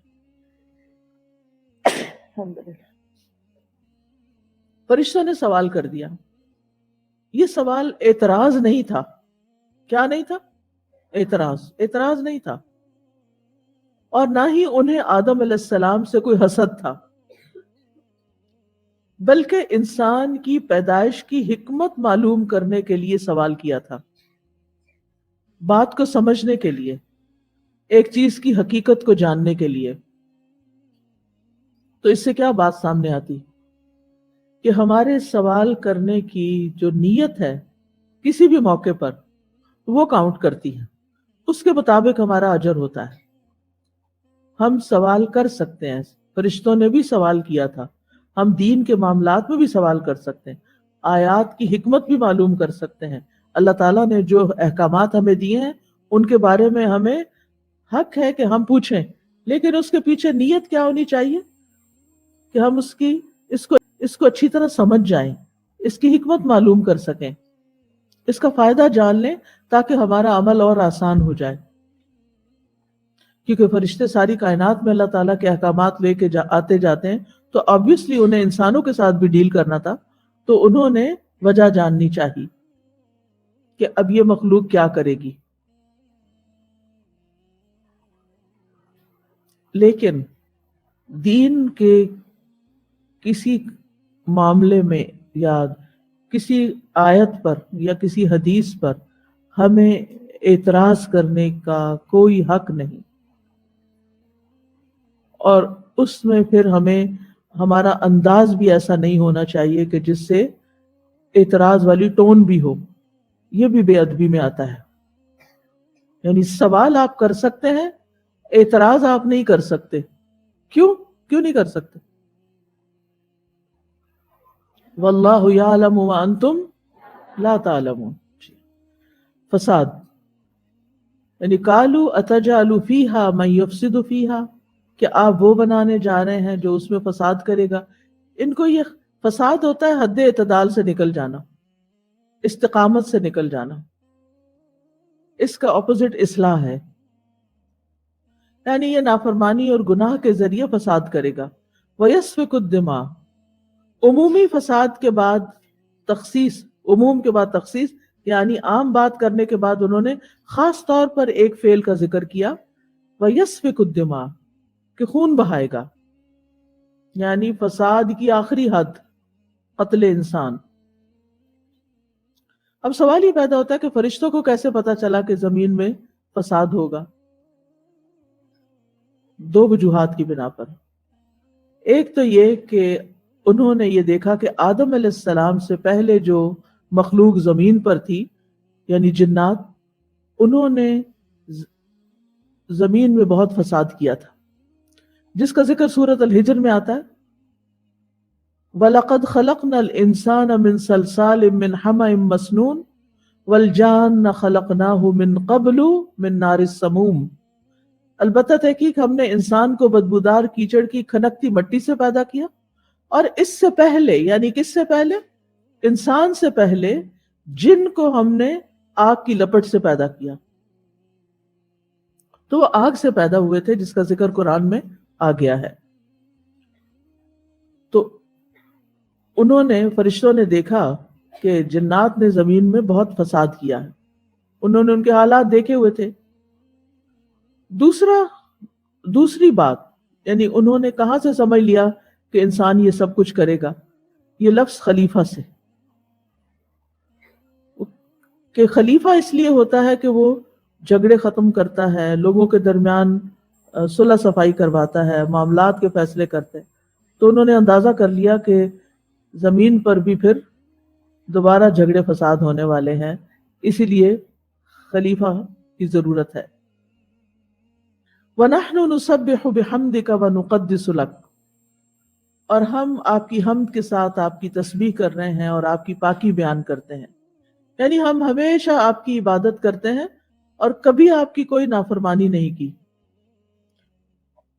فرشتوں نے سوال کر دیا. یہ سوال اعتراض نہیں تھا. کیا نہیں تھا؟ اعتراض نہیں تھا، اور نہ ہی انہیں آدم علیہ السلام سے کوئی حسد تھا، بلکہ انسان کی پیدائش کی حکمت معلوم کرنے کے لیے سوال کیا تھا، بات کو سمجھنے کے لیے، ایک چیز کی حقیقت کو جاننے کے لیے. تو اس سے کیا بات سامنے آتی کہ ہمارے سوال کرنے کی جو نیت ہے کسی بھی موقع پر وہ کاؤنٹ کرتی ہے، اس کے مطابق ہمارا اجر ہوتا ہے. ہم سوال کر سکتے ہیں، فرشتوں نے بھی سوال کیا تھا، ہم دین کے معاملات میں بھی سوال کر سکتے ہیں، آیات کی حکمت بھی معلوم کر سکتے ہیں. اللہ تعالیٰ نے جو احکامات ہمیں دیے ہیں ان کے بارے میں ہمیں حق ہے کہ ہم پوچھیں، لیکن اس کے پیچھے نیت کیا ہونی چاہیے کہ ہم اس کو اچھی طرح سمجھ جائیں، اس کی حکمت معلوم کر سکیں، اس کا فائدہ جان لیں تاکہ ہمارا عمل اور آسان ہو جائے. کیونکہ فرشتے ساری کائنات میں اللہ تعالیٰ کے احکامات لے کے آتے جاتے ہیں، تو obviously انہیں انسانوں کے ساتھ بھی ڈیل کرنا تھا، تو انہوں نے وجہ جاننی چاہیے کہ اب یہ مخلوق کیا کرے گی. لیکن دین کے کسی معاملے میں یا کسی آیت پر یا کسی حدیث پر ہمیں اعتراض کرنے کا کوئی حق نہیں، اور اس میں پھر ہمیں ہمارا انداز بھی ایسا نہیں ہونا چاہیے کہ جس سے اعتراض والی ٹون بھی ہو. یہ بھی بے ادبی میں آتا ہے. یعنی سوال آپ کر سکتے ہیں، اعتراض آپ نہیں کر سکتے. کیوں نہیں کر سکتے؟ واللہ یعلم وانتم لا تعلمون. فساد. یعنی قالوا اتجعل فیہا من یفسد فیہا، کہ آپ وہ بنانے جا رہے ہیں جو اس میں فساد کرے گا. ان کو یہ فساد ہوتا ہے حد اعتدال سے نکل جانا، استقامت سے نکل جانا. اس کا اپوزٹ اصلاح ہے، یعنی یہ نافرمانی اور گناہ کے ذریعے فساد کرے گا. وَيَسْفِكُ الدِّمَاء، عمومی فساد کے بعد تخصیص، عموم کے بعد تخصیص، یعنی عام بات کرنے کے بعد انہوں نے خاص طور پر ایک فعل کا ذکر کیا، وَيَسْفِكُ الدِّمَاء، کہ خون بہائے گا، یعنی فساد کی آخری حد قتل انسان. اب سوال یہ پیدا ہوتا ہے کہ فرشتوں کو کیسے پتا چلا کہ زمین میں فساد ہوگا؟ دو وجوہات کی بنا پر. ایک تو یہ کہ انہوں نے یہ دیکھا کہ آدم علیہ السلام سے پہلے جو مخلوق زمین پر تھی یعنی جنات، انہوں نے زمین میں بہت فساد کیا تھا، جس کا ذکر سورۃ الحجر میں آتا ہے، وَلَقَدْ خَلَقْنَا الْإِنسَانَ مِنْ صَلْصَالٍ مِّنْ حَمَإٍ مَّسْنُونٍ وَالْجَانَّ خَلَقْنَاهُ مِنْ قَبْلُ مِنْ نَارِ السَّمُومِ. البتہ تحقیق ہم نے انسان کو بدبودار کیچڑ کی کھنکتی مٹی سے پیدا کیا، اور اس سے پہلے یعنی کس سے پہلے؟ انسان سے پہلے جن کو ہم نے آگ کی لپٹ سے پیدا کیا. تو وہ آگ سے پیدا ہوئے تھے، جس کا ذکر قرآن میں آ گیا ہے. تو انہوں نے، فرشتوں نے دیکھا کہ جنات نے زمین میں بہت فساد کیا ہے، انہوں نے ان کے حالات دیکھے ہوئے تھے. دوسری بات، یعنی انہوں نے کہاں سے سمجھ لیا کہ انسان یہ سب کچھ کرے گا؟ یہ لفظ خلیفہ سے، کہ خلیفہ اس لیے ہوتا ہے کہ وہ جھگڑے ختم کرتا ہے، لوگوں کے درمیان صلح صفائی کرواتا ہے، معاملات کے فیصلے کرتے ہیں. تو انہوں نے اندازہ کر لیا کہ زمین پر بھی پھر دوبارہ جھگڑے فساد ہونے والے ہیں، اسی لیے خلیفہ کی ضرورت ہے. وَنَحْنُ نُسَبِّحُ بِحَمْدِكَ وَنُقَدِّسُ لَكَ، اور ہم آپ کی حمد کے ساتھ آپ کی تسبیح کر رہے ہیں اور آپ کی پاکی بیان کرتے ہیں. یعنی ہم ہمیشہ آپ کی عبادت کرتے ہیں اور کبھی آپ کی کوئی نافرمانی نہیں کی.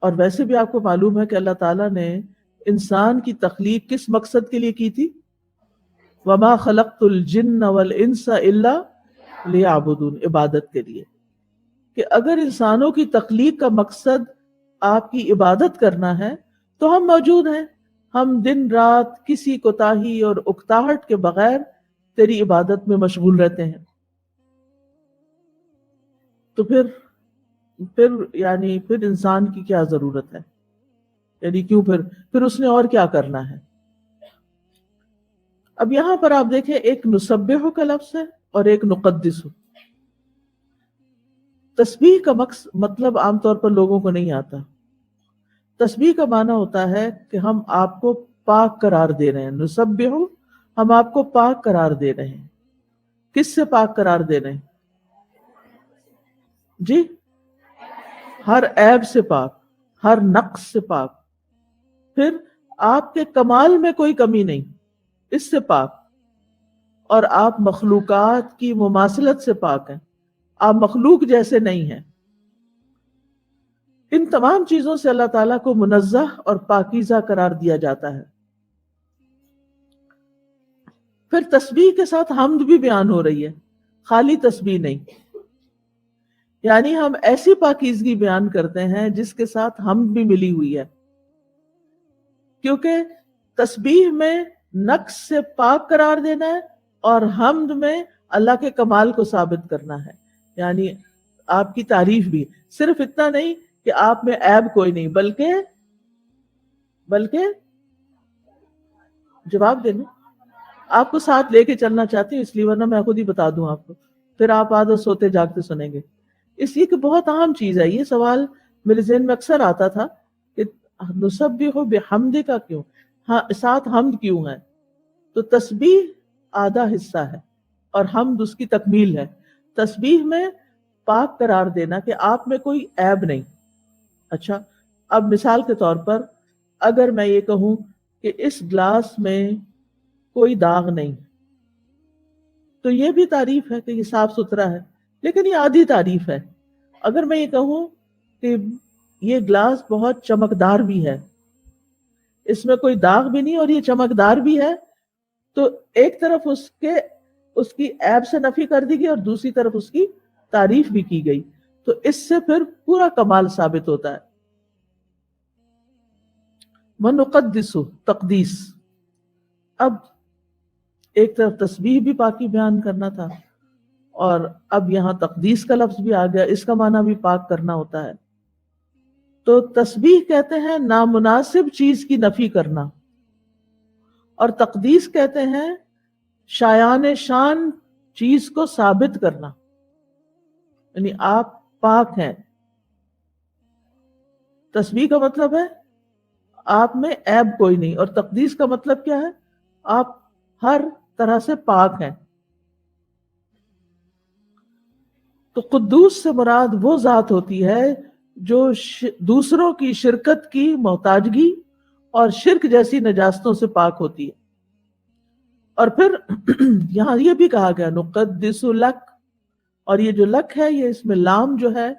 اور ویسے بھی آپ کو معلوم ہے کہ اللہ تعالیٰ نے انسان کی تخلیق کس مقصد کے لیے کی تھی؟ وَمَا خَلَقْتُ الْجِنَّ وَالْإِنسَ إِلَّا لِيَعْبُدُونِ، عبادت کے لیے. کہ اگر انسانوں کی تخلیق کا مقصد آپ کی عبادت کرنا ہے تو ہم موجود ہیں، ہم دن رات کسی کوتاہی اور اکتاہٹ کے بغیر تیری عبادت میں مشغول رہتے ہیں. تو پھر انسان کی کیا ضرورت ہے؟ یعنی کیوں پھر اس نے اور کیا کرنا ہے؟ اب یہاں پر آپ دیکھیں، ایک نسبح کا لفظ ہے اور ایک نقدس. تسبیح کا مطلب عام طور پر لوگوں کو نہیں آتا. تسبیح کا معنی ہوتا ہے کہ ہم آپ کو پاک قرار دے رہے ہیں. نسبح، ہم آپ کو پاک قرار دے رہے ہیں. کس سے پاک قرار دے رہے ہیں؟ جی، ہر عیب سے پاک، ہر نقص سے پاک، پھر آپ کے کمال میں کوئی کمی نہیں، اس سے پاک. اور آپ مخلوقات کی مماثلت سے پاک ہیں، آپ مخلوق جیسے نہیں ہیں. ان تمام چیزوں سے اللہ تعالیٰ کو منزہ اور پاکیزہ قرار دیا جاتا ہے. پھر تسبیح کے ساتھ حمد بھی بیان ہو رہی ہے، خالی تسبیح نہیں. یعنی ہم ایسی پاکیزگی بیان کرتے ہیں جس کے ساتھ حمد بھی ملی ہوئی ہے، کیونکہ تسبیح میں نقص سے پاک قرار دینا ہے اور حمد میں اللہ کے کمال کو ثابت کرنا ہے. یعنی آپ کی تعریف بھی، صرف اتنا نہیں کہ آپ میں عیب کوئی نہیں، بلکہ جواب دینا، آپ کو ساتھ لے کے چلنا چاہتی ہوں، اس لیے، ورنہ میں خود ہی بتا دوں آپ کو، پھر آپ عادت سوتے جاگتے سنیں گے. اس لیے کہ بہت اہم چیز ہے. یہ سوال میرے ذہن میں اکثر آتا تھا کہ نسبح بحمد کا کیوں، ساتھ حمد کیوں ہے؟ تو تسبیح آدھا حصہ ہے اور حمد اس کی تکمیل ہے. تسبیح میں پاک قرار دینا کہ آپ میں کوئی عیب نہیں. اچھا، اب مثال کے طور پر اگر میں یہ کہوں کہ اس گلاس میں کوئی داغ نہیں، تو یہ بھی تعریف ہے کہ یہ صاف ستھرا ہے، لیکن یہ آدھی تعریف ہے. اگر میں یہ کہوں کہ یہ گلاس بہت چمکدار بھی ہے، اس میں کوئی داغ بھی نہیں اور یہ چمکدار بھی ہے، تو ایک طرف اس کی عیب سے نفی کر دی گئی اور دوسری طرف اس کی تعریف بھی کی گئی، تو اس سے پھر پورا کمال ثابت ہوتا ہے۔ وَنُقَدِّسُ تقدیس، اب ایک طرف تسبیح بھی پاکی بیان کرنا تھا اور اب یہاں تقدیس کا لفظ بھی آ گیا، اس کا معنی بھی پاک کرنا ہوتا ہے۔ تو تسبیح کہتے ہیں نامناسب چیز کی نفی کرنا، اور تقدیس کہتے ہیں شایان شان چیز کو ثابت کرنا، یعنی آپ پاک ہیں۔ تسبیح کا مطلب ہے آپ میں عیب کوئی نہیں، اور تقدیس کا مطلب کیا ہے؟ آپ ہر طرح سے پاک ہیں۔ تو قدوس سے مراد وہ ذات ہوتی ہے جو دوسروں کی شرکت کی محتاجگی اور شرک جیسی نجاستوں سے پاک ہوتی ہے۔ اور پھر یہاں یہ بھی کہا گیا نقدس لک، اور یہ جو لک ہے یہ اس میں لام جو ہے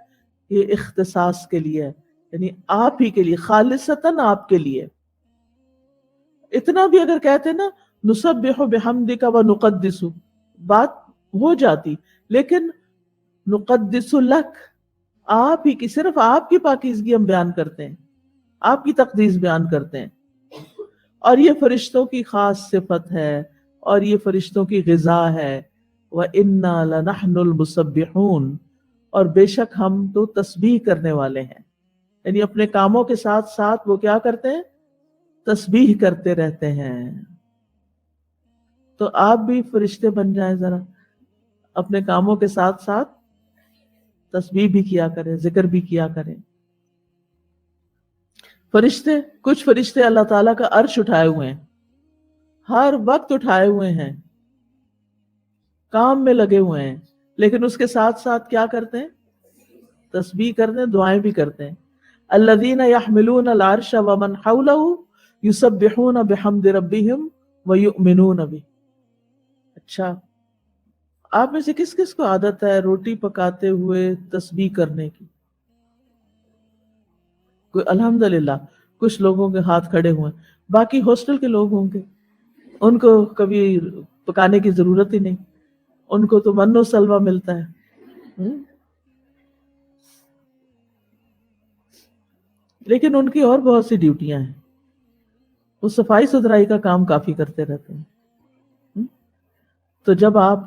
یہ اختصاص کے لیے ہے، یعنی آپ ہی کے لیے، خالصتاً آپ کے لیے۔ اتنا بھی اگر کہتے نا نسبح بحمدک و نقدس، بات ہو جاتی، لیکن نقدس لک، آپ ہی کی، صرف آپ کی پاکیزگی ہم بیان کرتے ہیں، آپ کی تقدیس بیان کرتے ہیں۔ اور یہ فرشتوں کی خاص صفت ہے اور یہ فرشتوں کی غذا ہے، وَإِنَّا لَنَحْنُ الْمُسَبِّحُونَ، اور بے شک ہم تو تسبیح کرنے والے ہیں، یعنی اپنے کاموں کے ساتھ ساتھ وہ کیا کرتے ہیں؟ تسبیح کرتے رہتے ہیں۔ تو آپ بھی فرشتے بن جائیں، ذرا اپنے کاموں کے ساتھ ساتھ تسبیح بھی کیا کریں، ذکر بھی کیا کریں۔ فرشتے، کچھ فرشتے اللہ تعالیٰ کا عرش اٹھائے ہوئے ہیں، ہر وقت اٹھائے ہوئے ہیں، کام میں لگے ہوئے ہیں، لیکن اس کے ساتھ ساتھ کیا کرتے ہیں؟ تسبیح کرتے ہیں، دعائیں بھی کرتے ہیں۔ الذین یحملون العرش ومن حولہ یسبحون بحمد ربہم ویؤمنون بہ۔ اچھا، آپ میں سے کس کس کو عادت ہے روٹی پکاتے ہوئے تسبیح کرنے کی؟ کوئی الحمدللہ، کچھ لوگوں کے ہاتھ کھڑے ہوئے ہیں، باقی ہاسٹل کے لوگ ہوں گے ان کو کبھی پکانے کی ضرورت ہی نہیں، ان کو تو من و سلوہ ملتا ہے۔ لیکن ان کی اور بہت سی ڈیوٹیاں ہیں، وہ صفائی ستھرائی کا کام کافی کرتے رہتے ہیں۔ تو جب آپ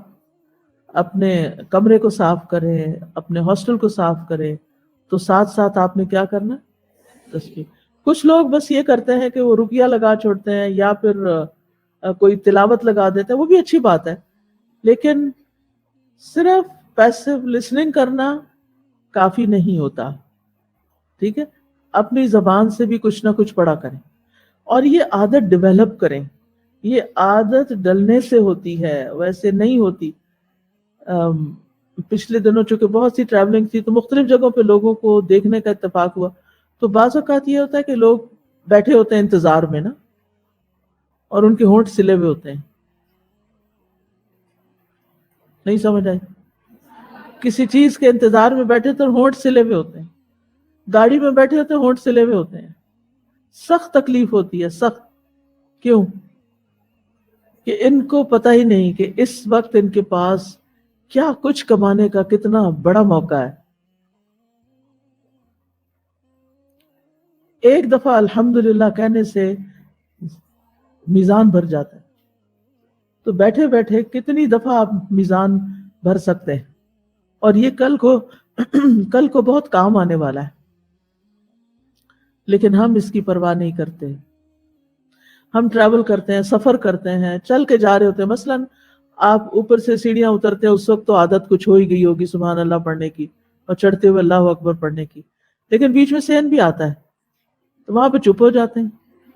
اپنے کمرے کو صاف کریں، اپنے ہاسٹل کو صاف کریں، تو ساتھ ساتھ آپ نے کیا کرنا؟ تسبیح۔ کچھ لوگ بس یہ کرتے ہیں کہ وہ رقیہ لگا چھوڑتے ہیں یا پھر کوئی تلاوت لگا دیتے ہیں، وہ بھی اچھی بات ہے، لیکن صرف پیسو لسننگ کرنا کافی نہیں ہوتا، ٹھیک ہے؟ اپنی زبان سے بھی کچھ نہ کچھ پڑھا کریں، اور یہ عادت ڈیولپ کریں۔ یہ عادت ڈلنے سے ہوتی ہے، ویسے نہیں ہوتی۔ پچھلے دنوں چونکہ بہت سی ٹریولنگ تھی تو مختلف جگہوں پہ لوگوں کو دیکھنے کا اتفاق ہوا، تو بعض اوقات یہ ہوتا ہے کہ لوگ بیٹھے ہوتے ہیں انتظار میں نا، اور ان کے ہونٹ سلے ہوئے ہوتے ہیں۔ نہیں سمجھ آئی؟ کسی چیز کے انتظار میں بیٹھے تو ہونٹ سلے ہوئے ہوتے ہیں، گاڑی میں بیٹھے ہوتے ہیں ہونٹ سلے ہوئے ہوتے ہیں، سخت تکلیف ہوتی ہے، سخت۔ کیوں؟ کہ ان کو پتہ ہی نہیں کہ اس وقت ان کے پاس کیا کچھ کمانے کا کتنا بڑا موقع ہے۔ ایک دفعہ الحمدللہ کہنے سے میزان بھر جاتا ہے، تو بیٹھے بیٹھے کتنی دفعہ آپ میزان بھر سکتے ہیں، اور یہ کل کو بہت کام آنے والا ہے، لیکن ہم اس کی پرواہ نہیں کرتے۔ ہم ٹریول کرتے ہیں، سفر کرتے ہیں، چل کے جا رہے ہوتے ہیں، مثلا آپ اوپر سے سیڑھیاں اترتے ہیں، اس وقت تو عادت کچھ ہو ہی گئی ہوگی سبحان اللہ پڑھنے کی اور چڑھتے ہوئے اللہ اکبر پڑھنے کی، لیکن بیچ میں صحن بھی آتا ہے، تو وہاں پہ چپ ہو جاتے ہیں،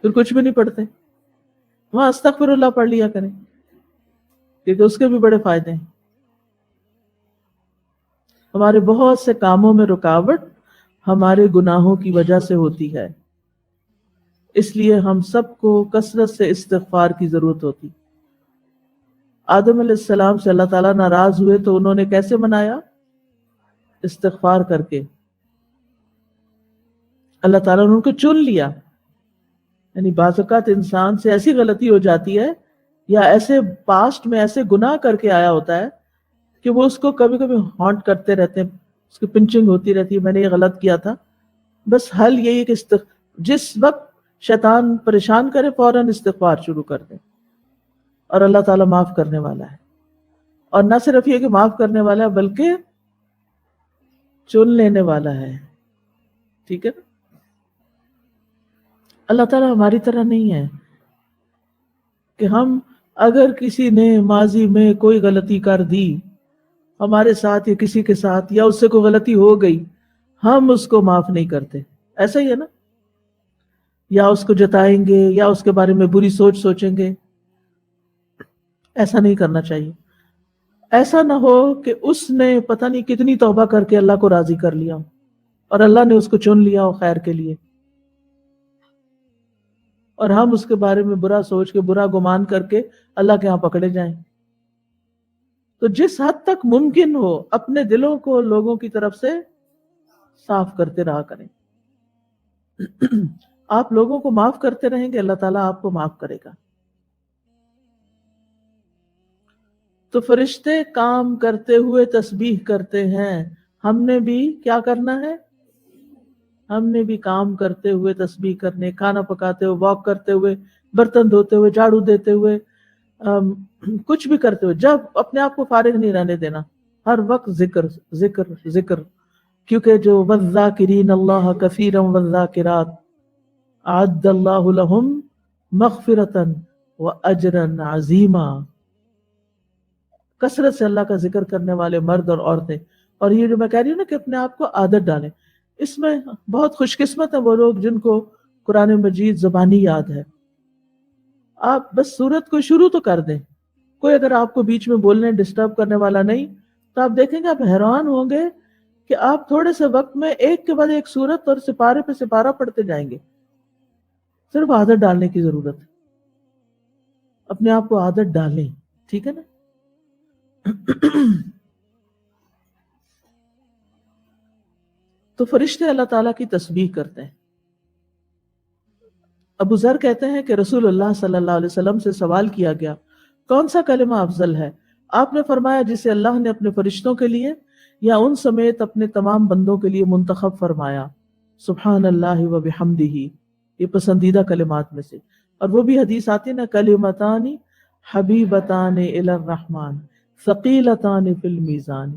پھر کچھ بھی نہیں پڑھتے، وہاں استغفر اللہ پڑھ لیا کریں، کیونکہ اس کے بھی بڑے فائدے ہیں۔ ہمارے بہت سے کاموں میں رکاوٹ ہمارے گناہوں کی وجہ سے ہوتی ہے، اس لیے ہم سب کو کثرت سے استغفار کی ضرورت ہوتی۔ آدم علیہ السلام سے اللہ تعالیٰ ناراض ہوئے تو انہوں نے کیسے منایا؟ استغفار کر کے اللہ تعالیٰ نے ان کو چن لیا. یعنی بعض اوقات انسان سے ایسی غلطی ہو جاتی ہے یا ایسے پاسٹ میں ایسے گناہ کر کے آیا ہوتا ہے کہ وہ اس کو کبھی کبھی ہانٹ کرتے رہتے ہیں, اس کی پنچنگ ہوتی رہتی ہے, میں نے یہ غلط کیا تھا. بس حل یہی ہے کہ جس وقت شیطان پریشان کرے فوراً استغفار شروع کر دیں, اور اللہ تعالیٰ معاف کرنے والا ہے. اور نہ صرف یہ کہ معاف کرنے والا ہے بلکہ چن لینے والا ہے. ٹھیک ہے نا. اللہ تعالیٰ ہماری طرح نہیں ہے کہ ہم اگر کسی نے ماضی میں کوئی غلطی کر دی ہمارے ساتھ یا کسی کے ساتھ, یا اس سے کوئی غلطی ہو گئی, ہم اس کو معاف نہیں کرتے. ایسا ہی ہے نا, یا اس کو جتائیں گے یا اس کے بارے میں بری سوچ سوچیں گے. ایسا نہیں کرنا چاہیے. ایسا نہ ہو کہ اس نے پتہ نہیں کتنی توبہ کر کے اللہ کو راضی کر لیا ہو اور اللہ نے اس کو چن لیا ہو خیر کے لیے, اور ہم اس کے بارے میں برا سوچ کے برا گمان کر کے اللہ کے ہاں پکڑے جائیں. تو جس حد تک ممکن ہو اپنے دلوں کو لوگوں کی طرف سے صاف کرتے رہا کریں. آپ لوگوں کو معاف کرتے رہیں گے, اللہ تعالیٰ آپ کو معاف کرے گا. تو فرشتے کام کرتے ہوئے تسبیح کرتے ہیں, ہم نے بھی کیا کرنا ہے؟ ہم نے بھی کام کرتے ہوئے تسبیح کرنے, کھانا پکاتے ہوئے, واک کرتے ہوئے, برتن دھوتے ہوئے, جھاڑو دیتے ہوئے, کچھ بھی کرتے ہوئے, جب اپنے آپ کو فارغ نہیں رہنے دینا, ہر وقت ذکر ذکر ذکر. کیونکہ جو والذاکرین اللہ کثیرا والذاکرات اعد اللہ لہم مغفرتا واجرا عظیما. کثرت سے اللہ کا ذکر کرنے والے مرد اور عورتیں. اور یہ جو میں کہہ رہی ہوں نا کہ اپنے آپ کو عادت ڈالیں, اس میں بہت خوش قسمت ہیں وہ لوگ جن کو قرآن مجید زبانی یاد ہے. آپ بس سورت کو شروع تو کر دیں, کوئی اگر آپ کو بیچ میں بولنے ڈسٹرب کرنے والا نہیں تو آپ دیکھیں گے آپ حیران ہوں گے کہ آپ تھوڑے سے وقت میں ایک کے بعد ایک سورت اور سپارے پہ سپارہ پڑھتے جائیں گے. صرف عادت ڈالنے کی ضرورت ہے, اپنے آپ کو عادت ڈالیں. ٹھیک ہے نا. تو فرشتے اللہ تعالیٰ کی تسبیح کرتے ہیں. ابو ذر کہتے ہیں کہ رسول اللہ صلی اللہ علیہ وسلم سے سوال کیا گیا کون سا کلمہ افضل ہے؟ آپ نے فرمایا جسے اللہ نے اپنے فرشتوں کے لیے یا ان سمیت اپنے تمام بندوں کے لیے منتخب فرمایا. سبحان اللہ و بحمدہ, یہ پسندیدہ کلمات میں سے. اور وہ بھی حدیث آتی ہے نا, کلمتان حبیبتان الی الرحمن ثقیلتان فی المیزان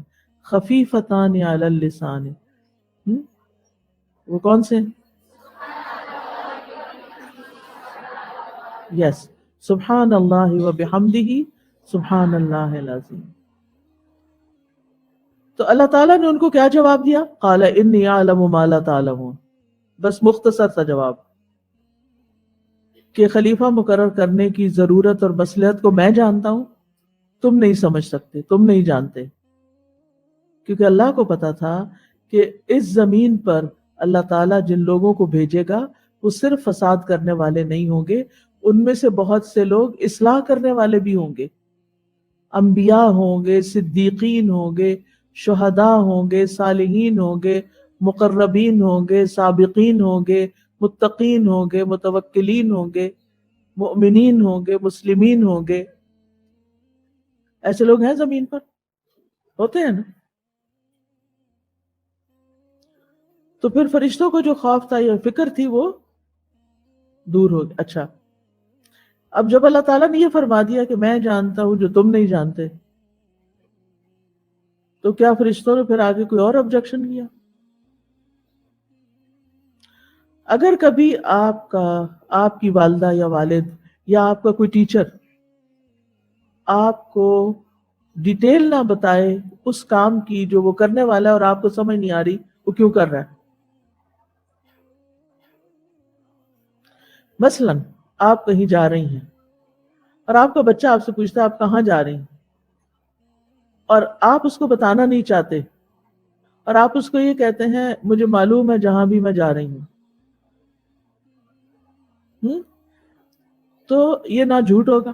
خفیفتان علی اللسان. وہ کون سے؟ یس, سبحان اللہ و بحمدہ سبحان اللہ العظیم. تو اللہ تعالیٰ نے ان کو کیا جواب دیا؟ قال انی اعلم ما لا تعلمون. بس مختصر سا جواب کہ خلیفہ مقرر کرنے کی ضرورت اور مصلحت کو میں جانتا ہوں, تم نہیں سمجھ سکتے, تم نہیں جانتے. کیونکہ اللہ کو پتا تھا کہ اس زمین پر اللہ تعالیٰ جن لوگوں کو بھیجے گا وہ صرف فساد کرنے والے نہیں ہوں گے, ان میں سے بہت سے لوگ اصلاح کرنے والے بھی ہوں گے. انبیاء ہوں گے, صدیقین ہوں گے, شہداء ہوں گے, صالحین ہوں گے, مقربین ہوں گے, سابقین ہوں گے, متقین ہوں گے, متوکلین ہوں گے, مؤمنین ہوں گے, مسلمین ہوں گے. ایسے لوگ ہیں زمین پر, ہوتے ہیں نا. تو پھر فرشتوں کو جو خوف تھا یا فکر تھی وہ دور ہو گئی. اچھا, اب جب اللہ تعالیٰ نے یہ فرما دیا کہ میں جانتا ہوں جو تم نہیں جانتے, تو کیا فرشتوں نے پھر آگے کوئی اور آبجیکشن کیا؟ اگر کبھی آپ کی والدہ یا والد یا آپ کا کوئی ٹیچر آپ کو ڈیٹیل نہ بتائے اس کام کی جو وہ کرنے والا ہے اور آپ کو سمجھ نہیں آ رہی وہ کیوں کر رہا ہے. مثلا آپ کہیں جا رہی ہیں اور آپ کا بچہ آپ سے پوچھتا ہے آپ کہاں جا رہی ہیں, اور آپ اس کو بتانا نہیں چاہتے, اور آپ اس کو یہ کہتے ہیں مجھے معلوم ہے جہاں بھی میں جا رہی ہوں. تو یہ نہ جھوٹ ہوگا,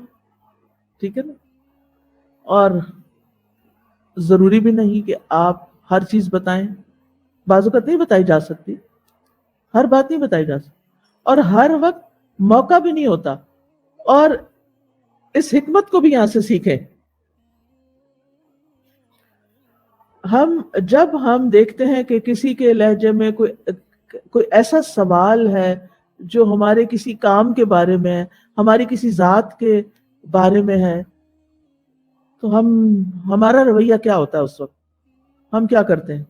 ٹھیک ہے نا, اور ضروری بھی نہیں کہ آپ ہر چیز بتائیں، بعض اوقات نہیں بتائی جا سکتی، ہر بات نہیں بتائی جا سکتی، اور ہر وقت موقع بھی نہیں ہوتا. اور اس حکمت کو بھی یہاں سے سیکھیں. جب ہم دیکھتے ہیں کہ کسی کے لہجے میں کوئی ایسا سوال ہے جو ہمارے کسی کام کے بارے میں ہے، ہماری کسی ذات کے بارے میں ہے، تو ہمارا رویہ کیا ہوتا ہے اس وقت؟ ہم کیا کرتے ہیں؟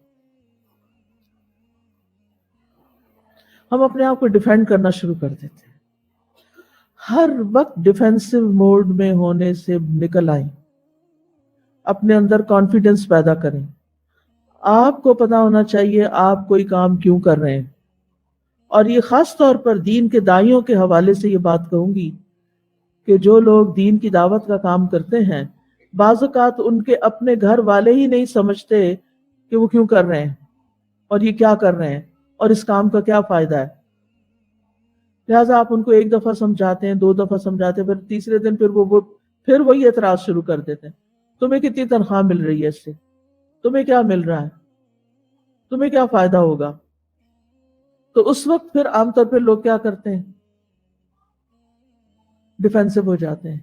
ہم اپنے آپ کو ڈیفینڈ کرنا شروع کر دیتے ہیں. ہر وقت ڈیفینسو موڈ میں ہونے سے نکل آئیں، اپنے اندر کانفیڈنس پیدا کریں. آپ کو پتا ہونا چاہیے آپ کوئی کام کیوں کر رہے ہیں. اور یہ خاص طور پر دین کے داعیوں کے حوالے سے یہ بات کہوں گی کہ جو لوگ دین کی دعوت کا کام کرتے ہیں، بعض اوقات ان کے اپنے گھر والے ہی نہیں سمجھتے کہ وہ کیوں کر رہے ہیں اور یہ کیا کر رہے ہیں اور اس کام کا کیا فائدہ ہے. لہٰذا آپ ان کو ایک دفعہ سمجھاتے ہیں، 2 دفعہ سمجھاتے ہیں، پھر تیسرے دن پھر وہی اعتراض شروع کر دیتے ہیں. تمہیں کتنی تنخواہ مل رہی ہے اس سے؟ تمہیں کیا مل رہا ہے؟ تمہیں کیا فائدہ ہوگا؟ تو اس وقت پھر عام طور پہ لوگ کیا کرتے ہیں؟ ڈیفینسو ہو جاتے ہیں،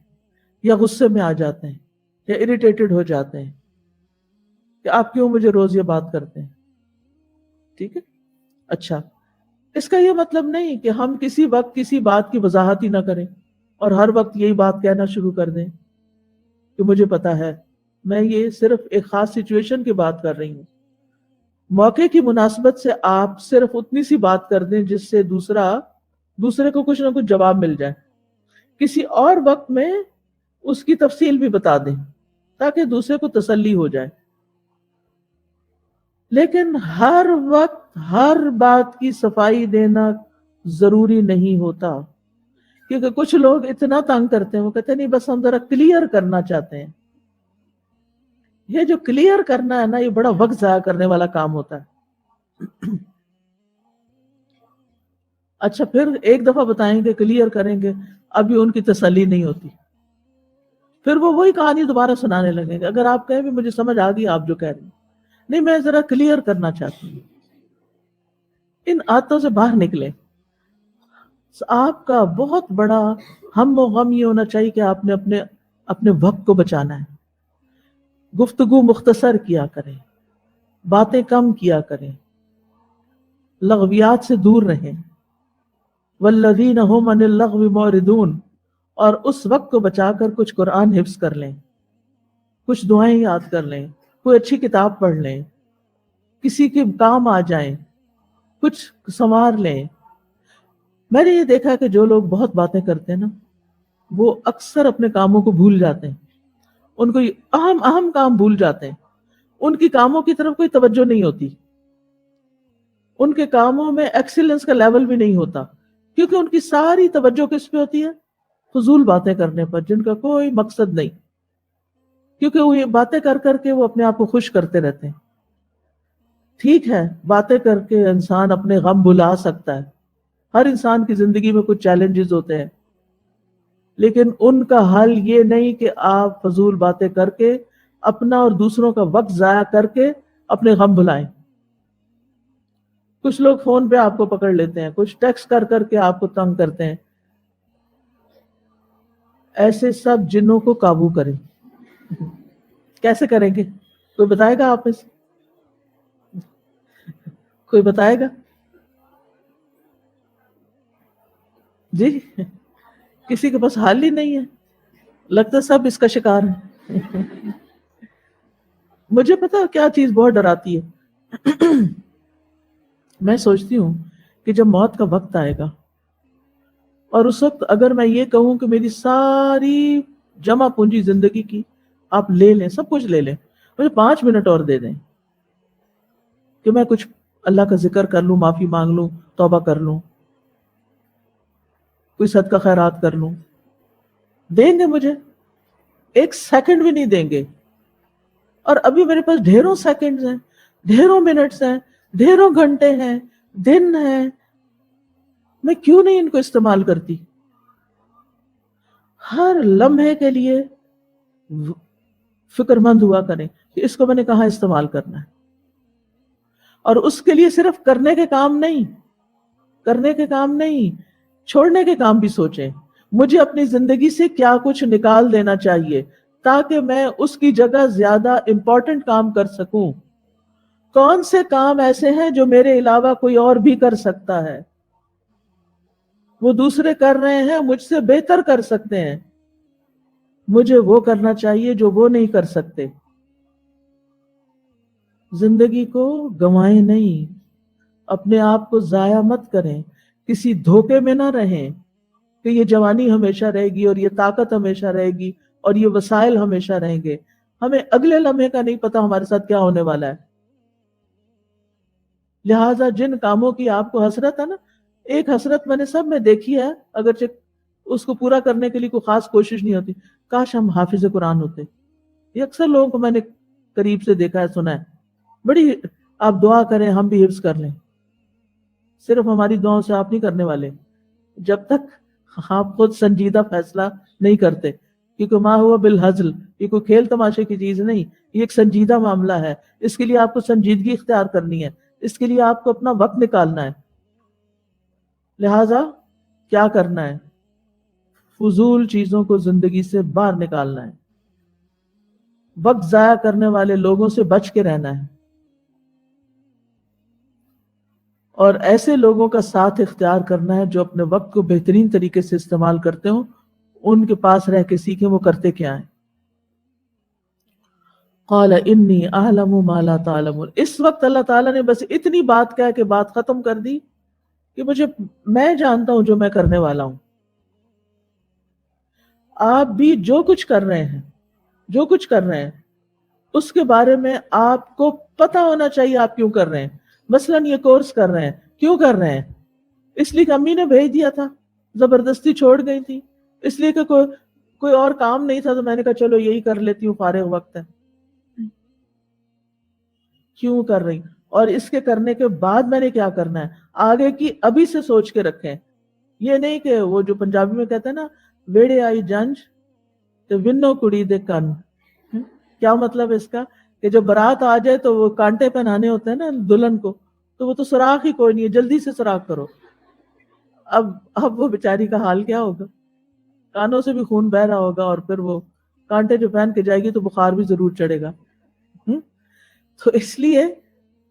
یا غصے میں آ جاتے ہیں، یا اریٹیٹڈ ہو جاتے ہیں کہ آپ کیوں مجھے روز یہ بات کرتے ہیں. ٹھیک ہے، اچھا، اس کا یہ مطلب نہیں کہ ہم کسی وقت کسی بات کی وضاحت ہی نہ کریں اور ہر وقت یہی بات کہنا شروع کر دیں کہ مجھے پتا ہے. میں یہ صرف ایک خاص سچویشن کی بات کر رہی ہوں. موقع کی مناسبت سے آپ صرف اتنی سی بات کر دیں جس سے دوسرے کو کچھ نہ کچھ جواب مل جائے. کسی اور وقت میں اس کی تفصیل بھی بتا دیں تاکہ دوسرے کو تسلی ہو جائے. لیکن ہر وقت ہر بات کی صفائی دینا ضروری نہیں ہوتا، کیونکہ کچھ لوگ اتنا تنگ کرتے ہیں، وہ کہتے ہیں نہیں بس ہم ذرا کلیئر کرنا چاہتے ہیں. یہ جو کلیئر کرنا ہے نا، یہ بڑا وقت ضائع کرنے والا کام ہوتا ہے. اچھا، پھر ایک دفعہ بتائیں گے، کلیئر کریں گے، ابھی ان کی تسلی نہیں ہوتی، پھر وہ وہی کہانی دوبارہ سنانے لگیں گے. اگر آپ کہیں بھی مجھے سمجھ آ گئی آپ جو کہہ رہی ہیں، نہیں میں ذرا کلیئر کرنا چاہتی ہوں. ان عادتوں سے باہر نکلیں. آپ کا بہت بڑا ہم و غم یہ ہونا چاہیے کہ آپ نے اپنے وقت کو بچانا ہے. گفتگو مختصر کیا کریں، باتیں کم کیا کریں، لغویات سے دور رہیں. والذین هم عن اللغو معرضون، اور اس وقت کو بچا کر کچھ قرآن حفظ کر لیں، کچھ دعائیں یاد کر لیں، کوئی اچھی کتاب پڑھ لیں، کسی کے کام آ جائیں، کچھ سنوار لیں. میں نے یہ دیکھا کہ جو لوگ بہت باتیں کرتے ہیں نا، وہ اکثر اپنے کاموں کو بھول جاتے ہیں. ان کو اہم کام بھول جاتے ہیں. ان کی کاموں کی طرف کوئی توجہ نہیں ہوتی. ان کے کاموں میں ایکسیلنس کا لیول بھی نہیں ہوتا، کیونکہ ان کی ساری توجہ کس پہ ہوتی ہے؟ فضول باتیں کرنے پر، جن کا کوئی مقصد نہیں. کیونکہ وہ یہ باتیں کر کر کے وہ اپنے آپ کو خوش کرتے رہتے ہیں. ٹھیک ہے، باتیں کر کے انسان اپنے غم بھلا سکتا ہے. ہر انسان کی زندگی میں کچھ چیلنجز ہوتے ہیں، لیکن ان کا حل یہ نہیں کہ آپ فضول باتیں کر کے اپنا اور دوسروں کا وقت ضائع کر کے اپنے غم بھلائیں. کچھ لوگ فون پہ آپ کو پکڑ لیتے ہیں، کچھ ٹیکسٹ کر کر کے آپ کو تنگ کرتے ہیں. ایسے سب جنوں کو قابو کریں. کیسے کریں گے؟ کوئی بتائے گا؟ آپ میں سے کوئی بتائے گا؟ جی، کسی کے پاس حل ہی نہیں ہے. لگتا ہے سب اس کا شکار ہے. مجھے پتا کیا چیز بہت ڈراتی ہے. میں سوچتی ہوں کہ جب موت کا وقت آئے گا اور اس وقت اگر میں یہ کہوں کہ میری ساری جمع پونجی زندگی کی آپ لے لیں، سب کچھ لے لیں، مجھے 5 منٹ اور دے دیں کہ میں کچھ اللہ کا ذکر کر لوں، معافی مانگ لوں، توبہ کر لوں، کوئی صدقہ خیرات کر لوں، دیں گے مجھے؟ 1 سیکنڈ بھی نہیں دیں گے. اور ابھی میرے پاس ڈھیروں سیکنڈز ہیں، ڈھیروں منٹس ہیں، ڈھیروں گھنٹے ہیں، دن ہیں. میں کیوں نہیں ان کو استعمال کرتی؟ ہر لمحے کے لیے فکر مند ہوا کریں کہ اس کو میں نے کہاں استعمال کرنا ہے. اور اس کے لیے صرف کرنے کے کام نہیں، چھوڑنے کے کام بھی سوچیں. مجھے اپنی زندگی سے کیا کچھ نکال دینا چاہیے تاکہ میں اس کی جگہ زیادہ امپورٹنٹ کام کر سکوں. کون سے کام ایسے ہیں جو میرے علاوہ کوئی اور بھی کر سکتا ہے؟ وہ دوسرے کر رہے ہیں، مجھ سے بہتر کر سکتے ہیں، مجھے وہ کرنا چاہیے جو وہ نہیں کر سکتے. زندگی کو گنوائیں نہیں، اپنے آپ کو ضائع مت کریں، کسی دھوکے میں نہ رہیں کہ یہ جوانی ہمیشہ رہے گی اور یہ طاقت ہمیشہ رہے گی اور یہ وسائل ہمیشہ رہیں گے. ہمیں اگلے لمحے کا نہیں پتا ہمارے ساتھ کیا ہونے والا ہے. لہٰذا جن کاموں کی آپ کو حسرت ہے نا، ایک حسرت میں نے سب میں دیکھی ہے، اگرچہ اس کو پورا کرنے کے لیے کوئی خاص کوشش نہیں ہوتی، کاش ہم حافظ قرآن ہوتے. یہ اکثر لوگوں کو میں نے قریب سے دیکھا ہے، سنا ہے. بڑی آپ دعا کریں ہم بھی حفظ کر لیں. صرف ہماری دعاؤں سے آپ نہیں کرنے والے جب تک آپ خود سنجیدہ فیصلہ نہیں کرتے، کیونکہ ما ہوا بالہزل، یہ کوئی کھیل تماشے کی چیز نہیں، یہ ایک سنجیدہ معاملہ ہے. اس کے لیے آپ کو سنجیدگی اختیار کرنی ہے، اس کے لیے آپ کو اپنا وقت نکالنا ہے. لہذا کیا کرنا ہے؟ فضول چیزوں کو زندگی سے باہر نکالنا ہے، وقت ضائع کرنے والے لوگوں سے بچ کے رہنا ہے، اور ایسے لوگوں کا ساتھ اختیار کرنا ہے جو اپنے وقت کو بہترین طریقے سے استعمال کرتے ہوں. ان کے پاس رہ کے سیکھیں وہ کرتے کیا ہیں. قال انی اعلم ما لا تعلمون. اس وقت اللہ تعالیٰ نے بس اتنی بات کہہ کے بات ختم کر دی کہ میں جانتا ہوں جو میں کرنے والا ہوں. آپ بھی جو کچھ کر رہے ہیں اس کے بارے میں آپ کو پتا ہونا چاہیے آپ کیوں کر رہے ہیں. مثلاً یہ کورس کر رہے ہیں، کیوں کر رہے ہیں؟ اس لیے کہ امی نے بھیج دیا تھا، زبردستی چھوڑ گئی تھی، اس لیے کہ کوئی اور کام نہیں تھا تو میں نے کہا چلو یہی کر لیتی ہوں، فارغ وقت ہے. کیوں کر رہی؟ اور اس کے کرنے کے بعد میں نے کیا کرنا ہے آگے کی ابھی سے سوچ کے رکھیں. یہ نہیں کہ وہ جو پنجابی میں کہتے ہیں نا، ویڑے آئی جنج تو ونو کڑی دے کن. کیا مطلب اس کا؟ کہ جب بارات آ جائے تو وہ کانٹے پہنانے ہوتے ہیں نا دلہن کو، تو وہ تو سوراخ ہی کوئی نہیں ہے، جلدی سے سوراخ کرو. اب وہ بیچاری کا حال کیا ہوگا؟ کانوں سے بھی خون بہ رہا ہوگا، اور پھر وہ کانٹے جو پہن کے جائے گی تو بخار بھی ضرور چڑھے گا. تو اس لیے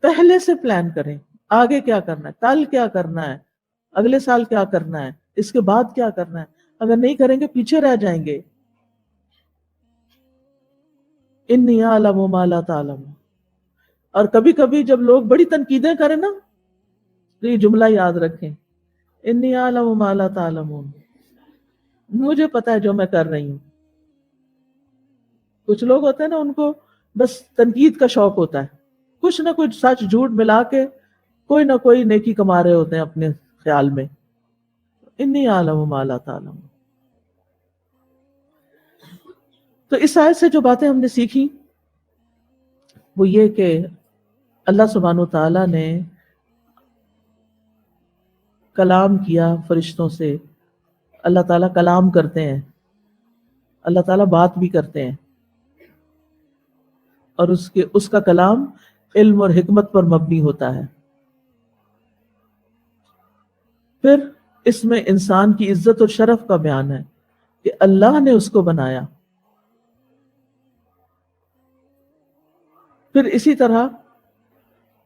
پہلے سے پلان کریں، آگے کیا کرنا ہے، کل کیا کرنا ہے، اگلے سال کیا کرنا ہے، اس کے بعد کیا کرنا ہے. اگر نہیں کریں گے پیچھے رہ جائیں گے. انی اعلم ما لا تعلمون. اور کبھی کبھی جب لوگ بڑی تنقیدیں کریں نا تو یہ جملہ یاد رکھیں، انی اعلم ما لا تعلمون. مجھے پتا ہے جو میں کر رہی ہوں. کچھ لوگ ہوتے ہیں نا، ان کو بس تنقید کا شوق ہوتا ہے، کچھ نہ کچھ سچ جھوٹ ملا کے کوئی نہ کوئی نیکی کما رہے ہوتے ہیں اپنے خیال میں. انی اعلم ما لا تعلمون. تو اس آیت سے جو باتیں ہم نے سیکھی وہ یہ کہ اللہ سبحانہ وتعالیٰ نے کلام کیا فرشتوں سے. اللہ تعالیٰ کلام کرتے ہیں، اللہ تعالیٰ بات بھی کرتے ہیں، اور اس کا کلام علم اور حکمت پر مبنی ہوتا ہے. پھر اس میں انسان کی عزت اور شرف کا بیان ہے کہ اللہ نے اس کو بنایا. پھر اسی طرح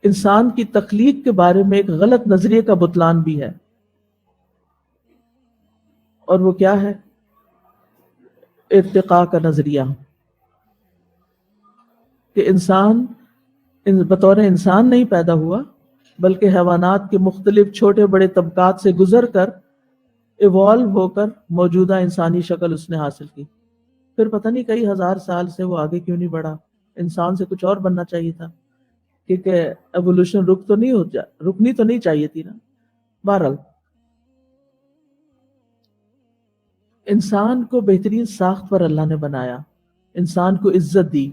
انسان کی تخلیق کے بارے میں ایک غلط نظریے کا بطلان بھی ہے، اور وہ کیا ہے؟ ارتقاء کا نظریہ، کہ انسان بطور انسان نہیں پیدا ہوا بلکہ حیوانات کے مختلف چھوٹے بڑے طبقات سے گزر کر ایوالو ہو کر موجودہ انسانی شکل اس نے حاصل کی. پھر پتہ نہیں کئی ہزار سال سے وہ آگے کیوں نہیں بڑھا. انسان سے کچھ اور بننا چاہیے تھا، کیونکہ ایوولوشن رکنی تو نہیں چاہیے تھی نا. بہرحال انسان کو بہترین ساخت پر اللہ نے بنایا، انسان کو عزت دی،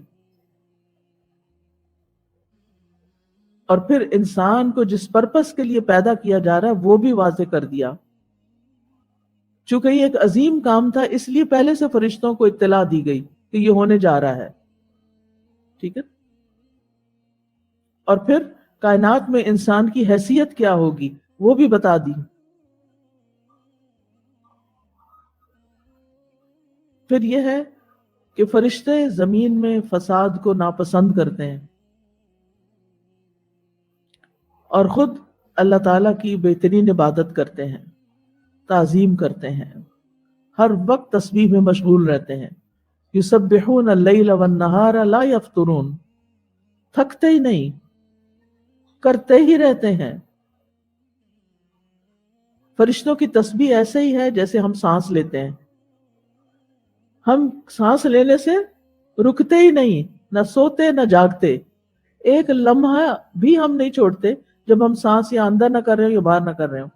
اور پھر انسان کو جس پرپس کے لیے پیدا کیا جا رہا ہے وہ بھی واضح کر دیا. چونکہ یہ ایک عظیم کام تھا اس لیے پہلے سے فرشتوں کو اطلاع دی گئی کہ یہ ہونے جا رہا ہے. ٹھیک ہے. اور پھر کائنات میں انسان کی حیثیت کیا ہوگی وہ بھی بتا دی. پھر یہ ہے کہ فرشتے زمین میں فساد کو ناپسند کرتے ہیں اور خود اللہ تعالیٰ کی بہترین عبادت کرتے ہیں، تعظیم کرتے ہیں، ہر وقت تسبیح میں مشغول رہتے ہیں. یسبحون اللیل والنہار لا یفترون، تھکتے ہی نہیں، کرتے ہی رہتے ہیں. فرشتوں کی تسبیح ایسے ہی ہے جیسے ہم سانس لیتے ہیں. ہم سانس لینے سے رکتے ہی نہیں، نہ سوتے نہ جاگتے، ایک لمحہ بھی ہم نہیں چھوڑتے جب ہم سانس یا اندر نہ کر رہے ہو یا باہر نہ کر رہے ہو.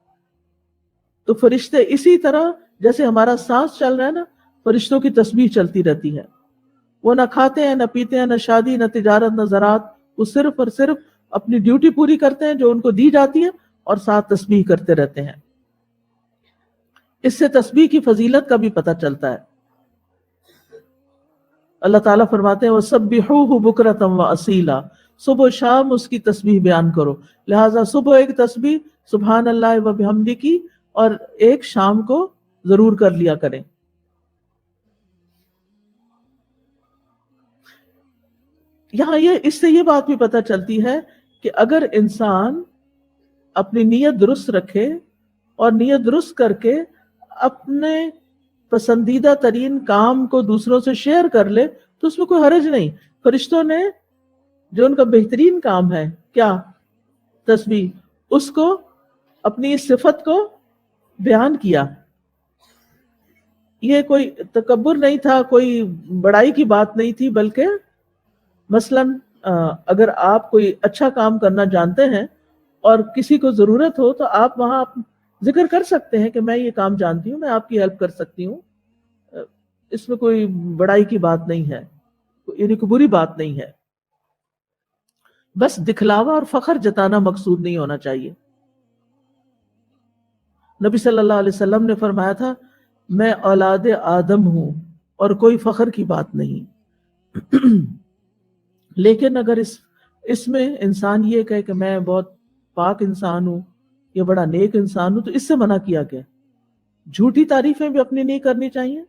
تو فرشتے اسی طرح جیسے ہمارا سانس چل رہا ہے نا، فرشتوں کی تسبیح چلتی رہتی ہے. وہ نہ کھاتے ہیں، نہ پیتے ہیں، نہ شادی، نہ تجارت، نہ زراعت، وہ صرف اور صرف اپنی ڈیوٹی پوری کرتے ہیں جو ان کو دی جاتی ہے اور ساتھ تسبیح کرتے رہتے ہیں. اس سے تسبیح کی فضیلت کا بھی پتہ چلتا ہے. اللہ تعالیٰ فرماتے ہیں وَسَبِّحُوهُ بُكْرَةً وَأَصِيلًا، صبح و شام اس کی تسبیح بیان کرو. لہٰذا صبح ایک تسبیح سبحان اللہ و بحمدہ کی اور ایک شام کو ضرور کر لیا کریں. یہاں اس سے یہ بات بھی پتہ چلتی ہے کہ اگر انسان اپنی نیت درست رکھے اور نیت درست کر کے اپنے پسندیدہ ترین کام کو دوسروں سے شیئر کر لے تو اس میں کوئی حرج نہیں. فرشتوں نے جو ان کا بہترین کام ہے کیا، تسبیح، اس کو اپنی اس صفت کو بیان کیا. یہ کوئی تکبر نہیں تھا، کوئی بڑائی کی بات نہیں تھی، بلکہ مثلاً اگر آپ کوئی اچھا کام کرنا جانتے ہیں اور کسی کو ضرورت ہو تو آپ وہاں ذکر کر سکتے ہیں کہ میں یہ کام جانتی ہوں، میں آپ کی ہیلپ کر سکتی ہوں. اس میں کوئی بڑائی کی بات نہیں ہے، یعنی کوئی بری بات نہیں ہے. بس دکھلاوا اور فخر جتانا مقصود نہیں ہونا چاہیے. نبی صلی اللہ علیہ وسلم نے فرمایا تھا میں اولاد آدم ہوں اور کوئی فخر کی بات نہیں. لیکن اگر اس میں انسان یہ کہے کہ میں بہت پاک انسان ہوں یا بڑا نیک انسان ہوں تو اس سے منع کیا گیا. جھوٹی تعریفیں بھی اپنی نہیں کرنی چاہیے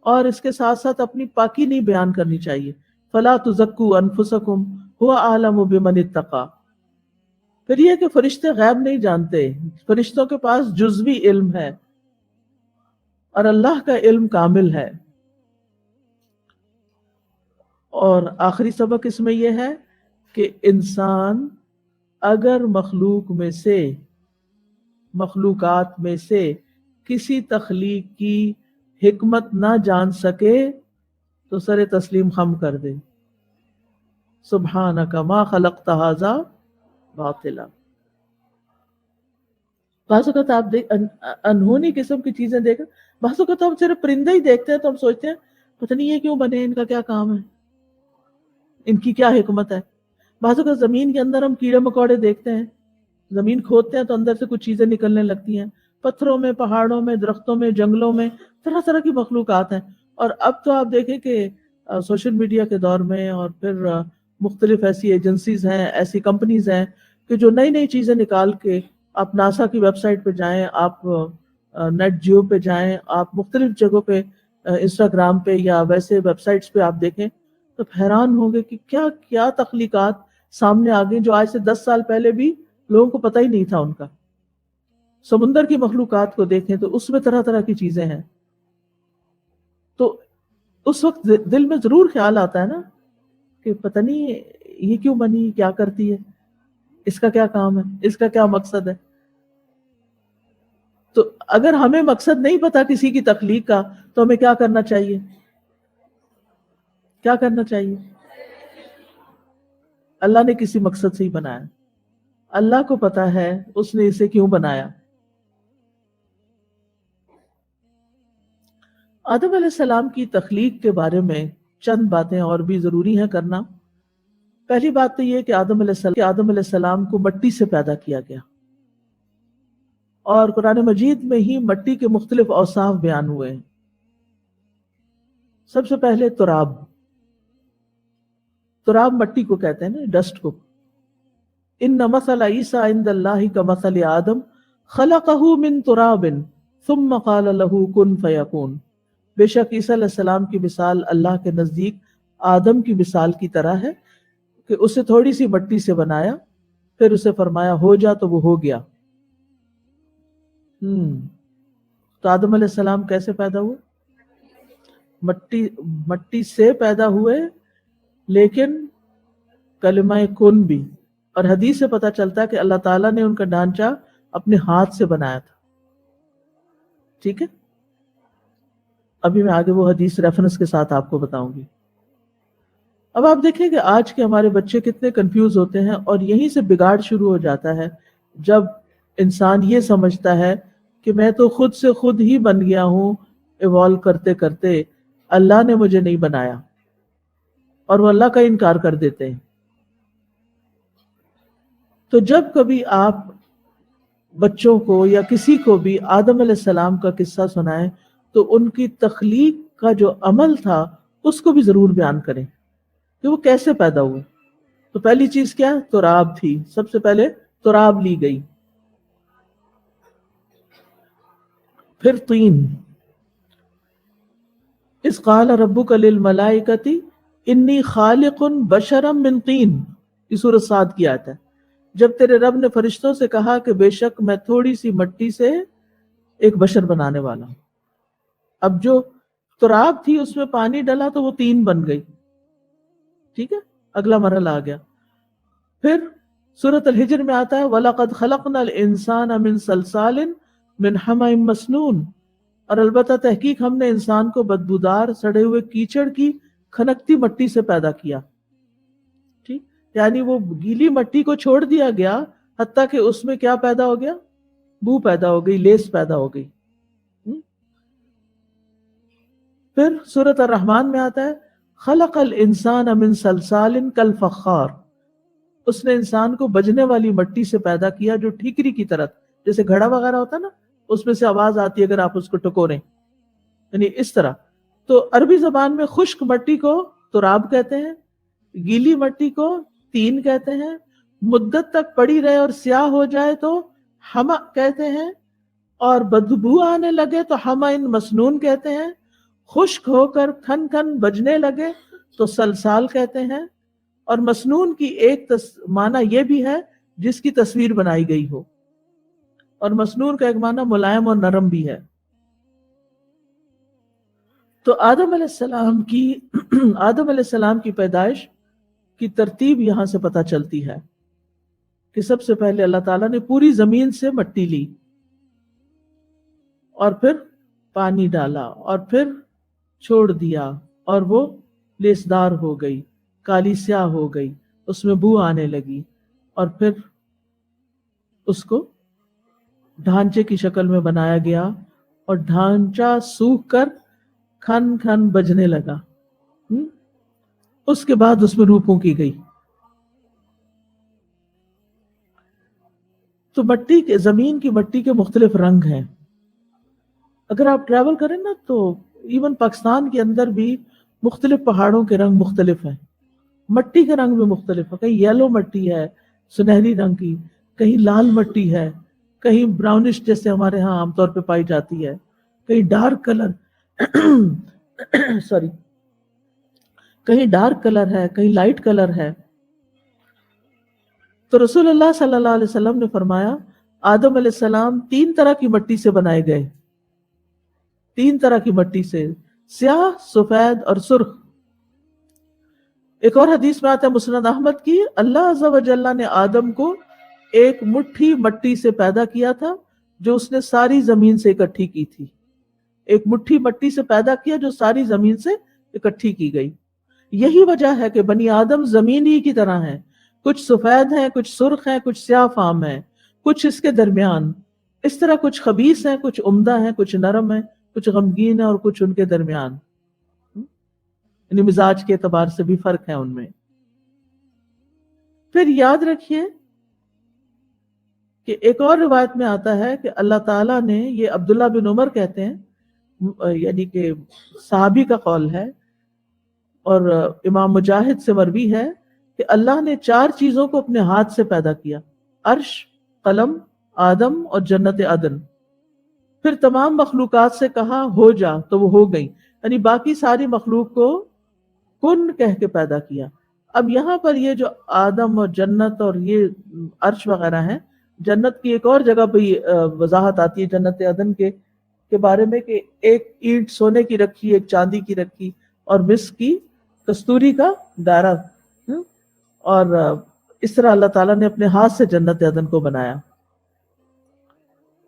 اور اس کے ساتھ ساتھ اپنی پاکی نہیں بیان کرنی چاہیے. فلا تزکوا انفسکم هو اعلم بمن اتقى. پھر یہ کہ فرشتے غیب نہیں جانتے، فرشتوں کے پاس جزوی علم ہے اور اللہ کا علم کامل ہے. اور آخری سبق اس میں یہ ہے کہ انسان اگر مخلوقات میں سے کسی تخلیق کی حکمت نہ جان سکے تو سر تسلیم خم کر دے. سبحانک ما خلقت ھذا باطلا. بعض اوقات آپ انہونی قسم کی چیزیں دیکھ، بعض اوقات ہم صرف پرندے ہی دیکھتے ہیں تو ہم سوچتے ہیں پتہ نہیں یہ کیوں بنے، ان کا کیا کام ہے، ان کی کیا حکمت ہے. بعض اوقات زمین کے اندر ہم کیڑے مکوڑے دیکھتے ہیں، زمین کھودتے ہیں تو اندر سے کچھ چیزیں نکلنے لگتی ہیں. پتھروں میں، پہاڑوں میں، درختوں میں، جنگلوں میں طرح طرح کی مخلوقات ہیں. اور اب تو آپ دیکھیں کہ سوشل میڈیا کے دور میں اور پھر مختلف ایسی ایجنسیز ہیں، ایسی کمپنیز ہیں کہ جو نئی نئی چیزیں نکال کے، آپ ناسا کی ویب سائٹ پہ جائیں، آپ نیٹ جیو پہ جائیں، آپ مختلف جگہوں پہ انسٹاگرام پہ یا ویسے ویب سائٹس پہ آپ دیکھیں تو حیران ہوں گے کہ کیا کیا تخلیقات سامنے آ گئی جو آج سے 10 سال پہلے بھی لوگوں کو پتہ ہی نہیں تھا ان کا. سمندر کی مخلوقات کو دیکھیں تو اس میں طرح طرح کی چیزیں ہیں. تو اس وقت دل میں ضرور خیال آتا ہے نا کہ پتہ نہیں یہ کیوں بنی، کیا کرتی ہے، اس کا کیا کام ہے، اس کا کیا مقصد ہے. تو اگر ہمیں مقصد نہیں پتا کسی کی تخلیق کا تو ہمیں کیا کرنا چاہیے؟ کیا کرنا چاہیے؟ اللہ نے کسی مقصد سے ہی بنایا، اللہ کو پتا ہے اس نے اسے کیوں بنایا. آدم علیہ السلام کی تخلیق کے بارے میں چند باتیں اور بھی ضروری ہیں کرنا. پہلی بات تو یہ کہ آدم علیہ السلام کو مٹی سے پیدا کیا گیا اور قرآن مجید میں ہی مٹی کے مختلف اوصاف بیان ہوئے ہیں. سب سے پہلے تراب مٹی کو کہتے ہیں نا، ڈسٹ کو. ان مثل عیسی عند اللہ کمثل آدم خلقہ من تراب ثم قال له کن فیکون، بے شک عیسیٰ علیہ السلام کی مثال اللہ کے نزدیک آدم کی مثال کی طرح ہے کہ اسے تھوڑی سی مٹی سے بنایا، پھر اسے فرمایا ہو جا تو وہ ہو گیا۔ تو آدم علیہ السلام کیسے پیدا ہوئے؟ مٹی سے پیدا ہوئے، لیکن کلمہ کن بھی، اور حدیث سے پتہ چلتا ہے کہ اللہ تعالیٰ نے ان کا ڈھانچہ اپنے ہاتھ سے بنایا تھا۔ ٹھیک ہے، ابھی میں آگے وہ حدیث ریفرنس کے ساتھ آپ کو بتاؤں گی۔ اب آپ دیکھیں کہ آج کے ہمارے بچے کتنے کنفیوز ہوتے ہیں، اور یہیں سے بگاڑ شروع ہو جاتا ہے جب انسان یہ سمجھتا ہے کہ میں تو خود سے خود ہی بن گیا ہوں ایوالو کرتے کرتے، اللہ نے مجھے نہیں بنایا، اور وہ اللہ کا انکار کر دیتے ہیں۔ تو جب کبھی آپ بچوں کو یا کسی کو بھی آدم علیہ السلام کا قصہ سنائیں تو ان کی تخلیق کا جو عمل تھا اس کو بھی ضرور بیان کریں کہ وہ کیسے پیدا ہوئے۔ تو پہلی چیز کیا؟ تراب تھی، سب سے پہلے تراب لی گئی، پھر طین۔ اذ قال ربک للملائکۃ انی خالق بشرا من طین، یہ سورۃ صاد کی آیت ہے۔ جب تیرے رب نے فرشتوں سے کہا کہ بے شک میں تھوڑی سی مٹی سے ایک بشر بنانے والا ہوں، اب جو تراب تھی اس میں پانی ڈلا تو وہ طین بن گئی۔ ٹھیک ہے، اگلا مرحلہ آ گیا۔ پھر سورۃ الحجر میں آتا ہے وَلَقَدْ خَلَقْنَا الْإِنسَانَ مِنْ صَلْصَالٍ مِنْ حَمَإٍ مَسْنُونٍ، اور البتہ تحقیق ہم نے انسان کو بدبودار سڑے ہوئے کیچڑ کی کھنکتی مٹی سے پیدا کیا۔ ٹھیک، یعنی وہ گیلی مٹی کو چھوڑ دیا گیا، حتیٰ کہ اس میں کیا پیدا ہو گیا؟ بو پیدا ہو گئی، لیس پیدا ہو گئی۔ پھر سورۃ الرحمن میں آتا ہے خلق الانسان من صلصال کالفخار، اس نے انسان کو بجنے والی مٹی سے پیدا کیا جو ٹھیکری کی طرح، جیسے گھڑا وغیرہ ہوتا نا اس میں سے آواز آتی ہے اگر آپ اس کو ٹکوریں، یعنی اس طرح۔ تو عربی زبان میں خشک مٹی کو تراب کہتے ہیں، گیلی مٹی کو طین کہتے ہیں، مدت تک پڑی رہے اور سیاہ ہو جائے تو حما کہتے ہیں، اور بدبو آنے لگے تو حمائن مسنون کہتے ہیں، خشک ہو کر کھن کھن بجنے لگے تو سلسال کہتے ہیں، اور مسنون کی ایک معنی یہ بھی ہے جس کی تصویر بنائی گئی ہو، اور مسنون کا ایک معنی ملائم اور نرم بھی ہے۔ تو آدم علیہ السلام کی پیدائش کی ترتیب یہاں سے پتہ چلتی ہے کہ سب سے پہلے اللہ تعالیٰ نے پوری زمین سے مٹی لی، اور پھر پانی ڈالا، اور پھر چھوڑ دیا، اور وہ لیسدار ہو گئی، کالی سیاہ ہو گئی، اس میں بو آنے لگی، اور پھر اس کو ڈھانچے کی شکل میں بنایا گیا، اور ڈھانچہ سوکھ کر کھن کھن بجنے لگا۔ اس کے بعد اس میں روح پھونکی گئی۔ تو زمین کی مٹی کے مختلف رنگ ہیں۔ اگر آپ ٹریول کریں نا تو ایون پاکستان کے اندر بھی مختلف پہاڑوں کے رنگ مختلف ہیں، مٹی کے رنگ بھی مختلف ہے، کہیں یلو مٹی ہے سنہری رنگ کی، کہیں لال مٹی ہے، کہیں براؤنش جیسے ہمارے ہاں عام طور پہ پائی جاتی ہے، کہیں ڈارک کلر کہیں ڈارک کلر ہے، کہیں لائٹ کلر ہے۔ تو رسول اللہ صلی اللہ علیہ وسلم نے فرمایا آدم علیہ السلام 3 طرح کی مٹی سے بنائے گئے، 3 طرح کی مٹی سے، سیاہ، سفید اور سرخ۔ ایک اور حدیث میں آتا ہے مسند احمد کی، اللہ عز و جل نے آدم کو ایک مٹھی مٹی سے پیدا کیا تھا جو اس نے ساری زمین سے اکٹھی کی تھی، ایک مٹھی مٹی سے پیدا کیا جو ساری زمین سے اکٹھی کی گئی۔ یہی وجہ ہے کہ بنی آدم زمین ہی کی طرح ہیں، کچھ سفید ہیں، کچھ سرخ ہیں، کچھ سیاہ فام ہیں، کچھ اس کے درمیان، اس طرح کچھ خبیث ہیں، کچھ عمدہ ہیں، کچھ نرم ہیں، کچھ غمگین ہیں، اور کچھ ان کے درمیان، یعنی مزاج کے اعتبار سے بھی فرق ہے ان میں۔ پھر یاد رکھیے کہ ایک اور روایت میں آتا ہے کہ اللہ تعالیٰ نے، یہ عبداللہ بن عمر کہتے ہیں، یعنی کہ صحابی کا قول ہے، اور امام مجاہد سے مروی ہے کہ اللہ نے 4 چیزوں کو اپنے ہاتھ سے پیدا کیا، عرش، قلم، آدم اور جنت عدن. پھر تمام مخلوقات سے کہا ہو جا تو وہ ہو گئی، یعنی باقی ساری مخلوق کو کن کہہ کے پیدا کیا. اب یہاں پر یہ جو آدم اور جنت اور یہ عرش وغیرہ ہیں، جنت کی ایک اور جگہ پہ وضاحت آتی ہے جنت عدن کے بارے میں کہ ایک اینٹ سونے کی رکھی، ایک چاندی کی رکھی، اور مسک کی کستوری کا دائرہ. اور اس طرح اللہ تعالیٰ نے اپنے ہاتھ سے جنت عدن کو بنایا.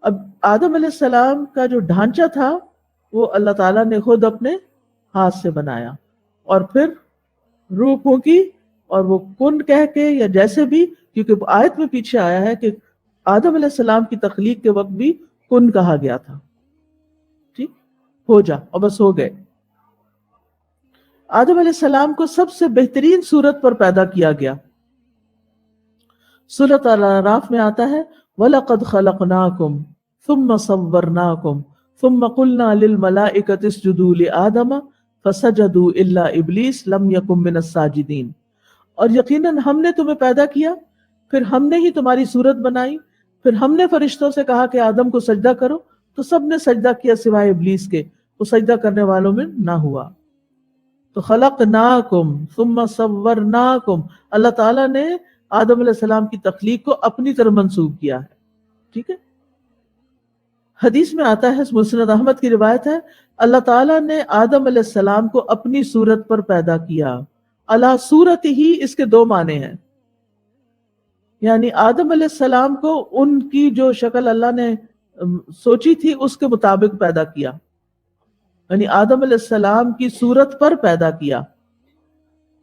اب آدم علیہ السلام کا جو ڈھانچہ تھا وہ اللہ تعالیٰ نے خود اپنے ہاتھ سے بنایا، اور پھر روح پھونکی اور وہ کن کہہ کے یا جیسے بھی، کیونکہ آیت میں پیچھے آیا ہے کہ آدم علیہ السلام کی تخلیق کے وقت بھی کن کہا گیا تھا، ٹھیک، ہو جا، اور بس ہو گئے. آدم علیہ السلام کو سب سے بہترین صورت پر پیدا کیا گیا. سورۃ الاعراف میں آتا ہے وَلَقَدْ خَلَقْنَاكُمْ ثُمَّ صَوَّرْنَاكُمْ ثُمَّ قُلْنَا لِلْمَلَائِكَةِ اسْجُدُوا لِآدَمَ فَسَجَدُوا إِلَّا إِبْلِيسَ لَمْ يَكُنْ مِنَ السَّاجِدِينَ. اور یقیناً ہم نے تمہیں پیدا کیا، پھر ہم نے ہی تمہاری صورت بنائی، پھر ہم نے فرشتوں سے کہا کہ آدم کو سجدہ کرو، تو سب نے سجدہ کیا سوائے ابلیس کے، وہ سجدہ کرنے والوں میں نہ ہوا. تو خلقناکم ثم صورناکم، اللہ تعالیٰ نے آدم علیہ السلام کی تخلیق کو اپنی طرف منسوب کیا ہے. ٹھیک ہے، حدیث میں آتا ہے، مسند احمد کی روایت ہے، اللہ تعالیٰ نے آدم علیہ السلام کو اپنی صورت پر پیدا کیا. اللہ صورت ہی، اس کے 2 معنی ہیں، یعنی آدم علیہ السلام کو ان کی جو شکل اللہ نے سوچی تھی اس کے مطابق پیدا کیا، یعنی آدم علیہ السلام کی صورت پر پیدا کیا.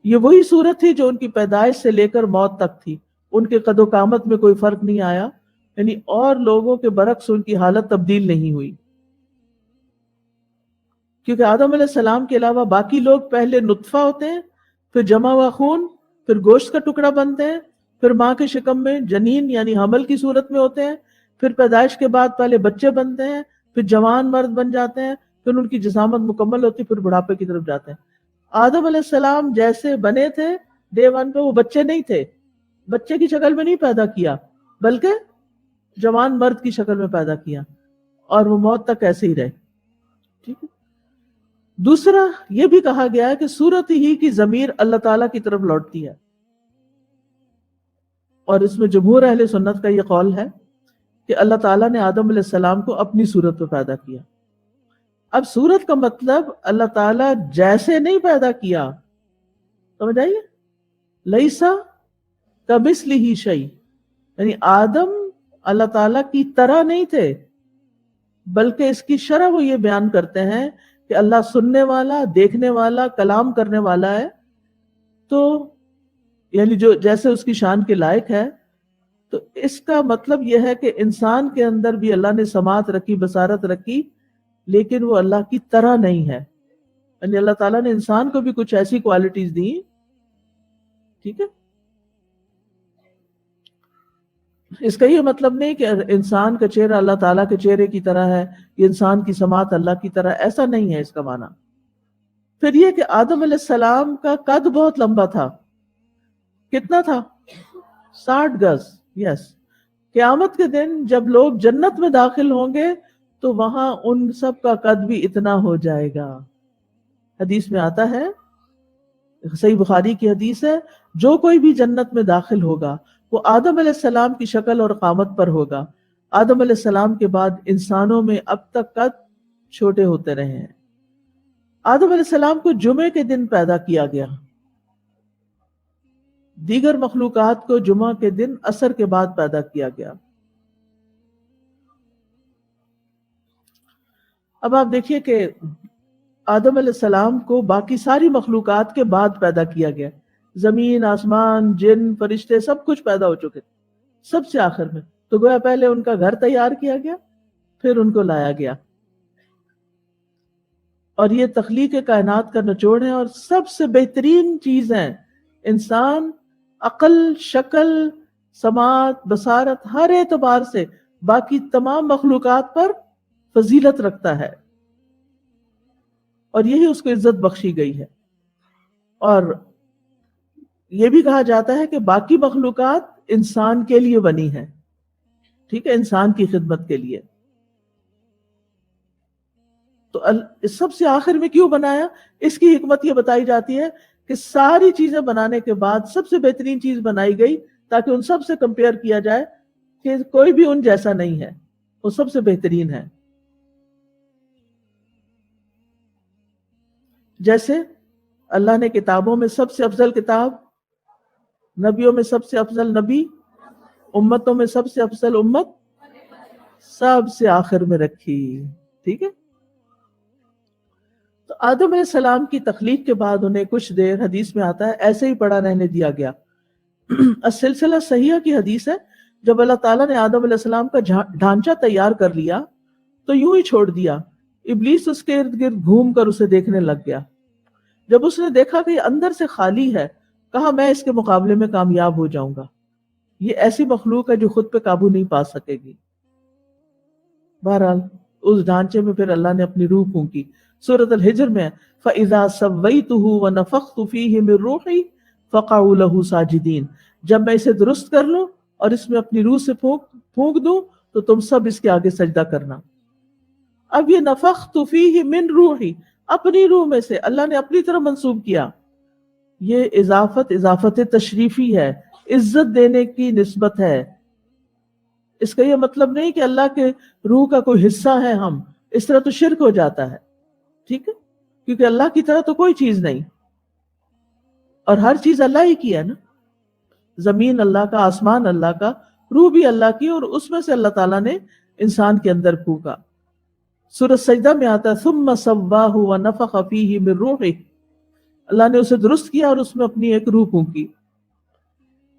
یہ وہی صورت تھی جو ان کی پیدائش سے لے کر موت تک تھی، ان کے قد و قامت میں کوئی فرق نہیں آیا، یعنی اور لوگوں کے برعکس ان کی حالت تبدیل نہیں ہوئی. کیونکہ آدم علیہ السلام کے علاوہ باقی لوگ پہلے نطفہ ہوتے ہیں، پھر جمع ہوا خون، پھر گوشت کا ٹکڑا بنتے ہیں، پھر ماں کے شکم میں جنین یعنی حمل کی صورت میں ہوتے ہیں، پھر پیدائش کے بعد پہلے بچے بنتے ہیں، پھر جوان مرد بن جاتے ہیں، پھر ان کی جسامت مکمل ہوتی، پھر بڑھاپے کی طرف جاتے ہیں. آدم علیہ السلام جیسے بنے تھے ڈے 1 پہ، وہ بچے نہیں تھے، بچے کی شکل میں نہیں پیدا کیا، بلکہ جوان مرد کی شکل میں پیدا کیا، اور وہ موت تک ایسے ہی رہے. ٹھیک ہے. دوسرا یہ بھی کہا گیا ہے کہ صورت ہی کی ضمیر اللہ تعالیٰ کی طرف لوٹتی ہے، اور اس میں جمہور اہل سنت کا یہ قول ہے کہ اللہ تعالیٰ نے آدم علیہ السلام کو اپنی صورت پہ پیدا کیا. اب صورت کا مطلب اللہ تعالیٰ جیسے نہیں پیدا کیا، سمجھ آئیے، لیسا کمثلہ شیء، یعنی آدم اللہ تعالیٰ کی طرح نہیں تھے، بلکہ اس کی شرح وہ یہ بیان کرتے ہیں کہ اللہ سننے والا، دیکھنے والا، کلام کرنے والا ہے، تو یعنی جو جیسے اس کی شان کے لائق ہے. تو اس کا مطلب یہ ہے کہ انسان کے اندر بھی اللہ نے سماعت رکھی، بصارت رکھی، لیکن وہ اللہ کی طرح نہیں ہے، یعنی اللہ تعالیٰ نے انسان کو بھی کچھ ایسی کوالٹیز دی. ٹھیک ہے، اس کا یہ مطلب نہیں کہ انسان کا چہرہ اللہ تعالیٰ کے چہرے کی طرح ہے، یہ انسان کی سماعت اللہ کی طرح، ایسا نہیں ہے اس کا معنی. پھر یہ کہ آدم علیہ السلام کا قد بہت لمبا تھا. کتنا تھا؟ 60 گز. یس. قیامت کے دن جب لوگ جنت میں داخل ہوں گے تو وہاں ان سب کا قد بھی اتنا ہو جائے گا. حدیث میں آتا ہے، صحیح بخاری کی حدیث ہے، جو کوئی بھی جنت میں داخل ہوگا وہ آدم علیہ السلام کی شکل اور قامت پر ہوگا. آدم علیہ السلام کے بعد انسانوں میں اب تک قد چھوٹے ہوتے رہے ہیں. آدم علیہ السلام کو جمعے کے دن پیدا کیا گیا، دیگر مخلوقات کو جمعہ کے دن عصر کے بعد پیدا کیا گیا. اب آپ دیکھیے کہ آدم علیہ السلام کو باقی ساری مخلوقات کے بعد پیدا کیا گیا. زمین، آسمان، جن، فرشتے سب کچھ پیدا ہو چکے، سب سے آخر میں. تو گویا پہلے ان کا گھر تیار کیا گیا، پھر ان کو لایا گیا. اور یہ تخلیق کائنات کا نچوڑ ہے، اور سب سے بہترین چیز ہے. انسان عقل، شکل، سماعت، بصارت، ہر اعتبار سے باقی تمام مخلوقات پر فضیلت رکھتا ہے، اور یہی اس کو عزت بخشی گئی ہے. اور یہ بھی کہا جاتا ہے کہ باقی مخلوقات انسان کے لیے بنی ہے، ٹھیک ہے، انسان کی خدمت کے لیے. تو سب سے آخر میں کیوں بنایا؟ اس کی حکمت یہ بتائی جاتی ہے کہ ساری چیزیں بنانے کے بعد سب سے بہترین چیز بنائی گئی تاکہ ان سب سے کمپیئر کیا جائے کہ کوئی بھی ان جیسا نہیں ہے، وہ سب سے بہترین ہے. جیسے اللہ نے کتابوں میں سب سے افضل کتاب، نبیوں میں سب سے افضل نبی، امتوں میں سب سے افضل امت سب سے آخر میں رکھی. ٹھیک ہے. تو آدم علیہ السلام کی تخلیق کے بعد انہیں کچھ دیر، حدیث میں آتا ہے، ایسے ہی پڑا رہنے دیا گیا. السلسلہ صحیحہ کی حدیث ہے، جب اللہ تعالیٰ نے آدم علیہ السلام کا ڈھانچہ تیار کر لیا تو یوں ہی چھوڑ دیا. ابلیس اس کے ارد گرد گھوم کر اسے دیکھنے لگ گیا. جب اس نے دیکھا کہ یہ اندر سے خالی ہے، کہا میں اس کے مقابلے میں کامیاب ہو جاؤں گا. یہ ایسی مخلوق ہے جو خود پہ قابو نہیں پا سکے گی. بہرحال اس ڈھانچے میں پھر اللہ نے اپنی روح پھونکی. سورۃ الحجر میں فَإِذَا سَوَّيْتُهُ وَنَفَخْتُ فِيهِ مِن رُوحِي فَقَعُوا لَهُ سَاجِدِينَ. جب میں اسے درست کر لوں اور اس میں اپنی روح سے پھونک دوں تو تم سب اس کے آگے سجدہ کرنا. اب یہ نفخت فیہ من روحی، اپنی روح میں سے اللہ نے اپنی طرف منسوب کیا. یہ اضافت تشریفی ہے، عزت دینے کی نسبت ہے. اس کا یہ مطلب نہیں کہ اللہ کے روح کا کوئی حصہ ہے ہم، اس طرح تو شرک ہو جاتا ہے. ٹھیک ہے، کیونکہ اللہ کی طرح تو کوئی چیز نہیں، اور ہر چیز اللہ ہی کی ہے نا. زمین اللہ کا، آسمان اللہ کا، روح بھی اللہ کی، اور اس میں سے اللہ تعالیٰ نے انسان کے اندر پھونکا. سورۃ سجدہ میں آتا ہے ثم صواہ ونفخ فیہ من روحہ، اللہ نے اسے درست کیا اور اس میں اپنی ایک روح پھونکی.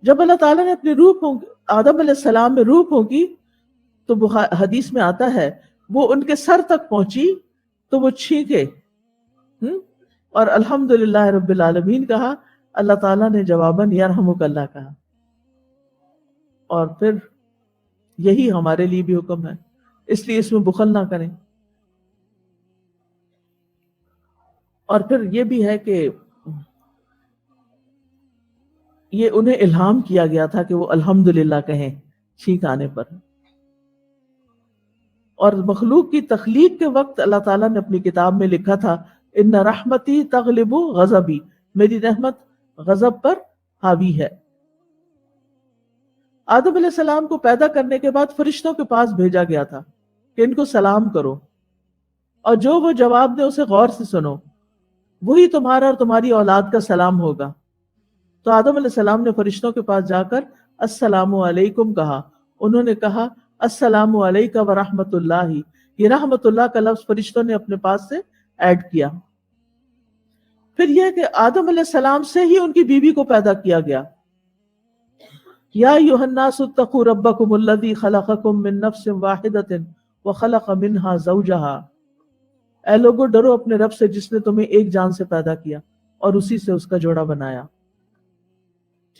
جب اللہ تعالیٰ نے اپنی روح آدم علیہ السلام میں روح پھونکی تو حدیث میں آتا ہے وہ ان کے سر تک پہنچی تو وہ چھینکے اور الحمدللہ رب العالمین کہا. اللہ تعالیٰ نے جواباً یرحمک اللہ کہا. اور پھر یہی ہمارے لیے بھی حکم ہے، اس لیے اس میں بخل نہ کریں. اور پھر یہ بھی ہے کہ یہ انہیں الہام کیا گیا تھا کہ وہ الحمدللہ کہیں چھینک آنے پر. اور مخلوق کی تخلیق کے وقت اللہ تعالیٰ نے اپنی کتاب میں لکھا تھا ان رحمتی تغلب غضبی، میری رحمت غضب پر حاوی ہے. آدم علیہ السلام کو پیدا کرنے کے بعد فرشتوں کے پاس بھیجا گیا تھا کہ ان کو سلام کرو، اور جو وہ جواب دے اسے غور سے سنو، وہی تمہارا اور تمہاری اولاد کا سلام ہوگا. تو آدم علیہ السلام نے فرشتوں کے پاس جا کر السلام علیکم کہا. انہوں نے کہا السلام علیکہ ورحمۃ اللہ. یہ رحمت اللہ کا لفظ فرشتوں نے اپنے پاس سے ایڈ کیا. پھر یہ کہ آدم علیہ السلام سے ہی ان کی بیوی کو پیدا کیا گیا. یا ایھا الناس اتقوا ربکم الذی خلقکم من نفس واحدۃ وخلق منها زوجہا. اے لوگو ڈرو اپنے رب سے جس نے تمہیں ایک جان سے پیدا کیا اور اسی سے اس کا جوڑا بنایا.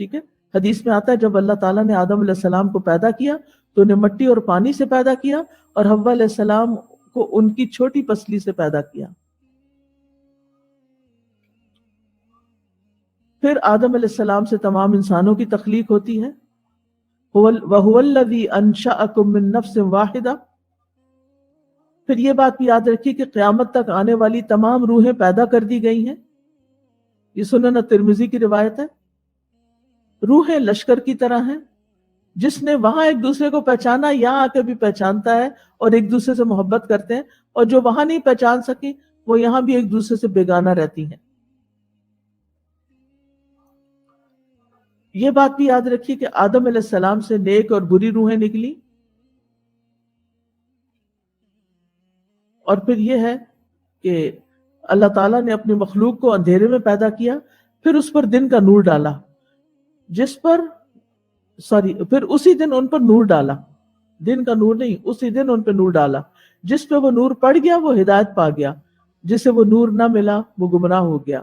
ٹھیک ہے. حدیث میں آتا ہے جب اللہ تعالیٰ نے آدم علیہ السلام کو پیدا کیا تو انہیں مٹی اور پانی سے پیدا کیا اور حوا علیہ السلام کو ان کی چھوٹی پسلی سے پیدا کیا. پھر آدم علیہ السلام سے تمام انسانوں کی تخلیق ہوتی ہے. وَهُوَ الَّذِي أَنشَأَكُم مِّن نَّفْسٍ وَاحِدَةٍ. پھر یہ بات بھی یاد رکھیے کہ قیامت تک آنے والی تمام روحیں پیدا کر دی گئی ہیں. یہ سنن ترمذی کی روایت ہے. روحیں لشکر کی طرح ہیں، جس نے وہاں ایک دوسرے کو پہچانا یہاں آ کے بھی پہچانتا ہے اور ایک دوسرے سے محبت کرتے ہیں، اور جو وہاں نہیں پہچان سکی وہ یہاں بھی ایک دوسرے سے بیگانہ رہتی ہیں. یہ بات بھی یاد رکھیے کہ آدم علیہ السلام سے نیک اور بری روحیں نکلی. اور پھر یہ ہے کہ اللہ تعالیٰ نے اپنی مخلوق کو اندھیرے میں پیدا کیا، پھر اس پر دن کا نور ڈالا، پھر اسی دن ان پر نور ڈالا، دن کا نور نہیں، اسی دن ان پہ نور ڈالا. جس پہ وہ نور پڑ گیا وہ ہدایت پا گیا، جسے وہ نور نہ ملا وہ گمراہ ہو گیا.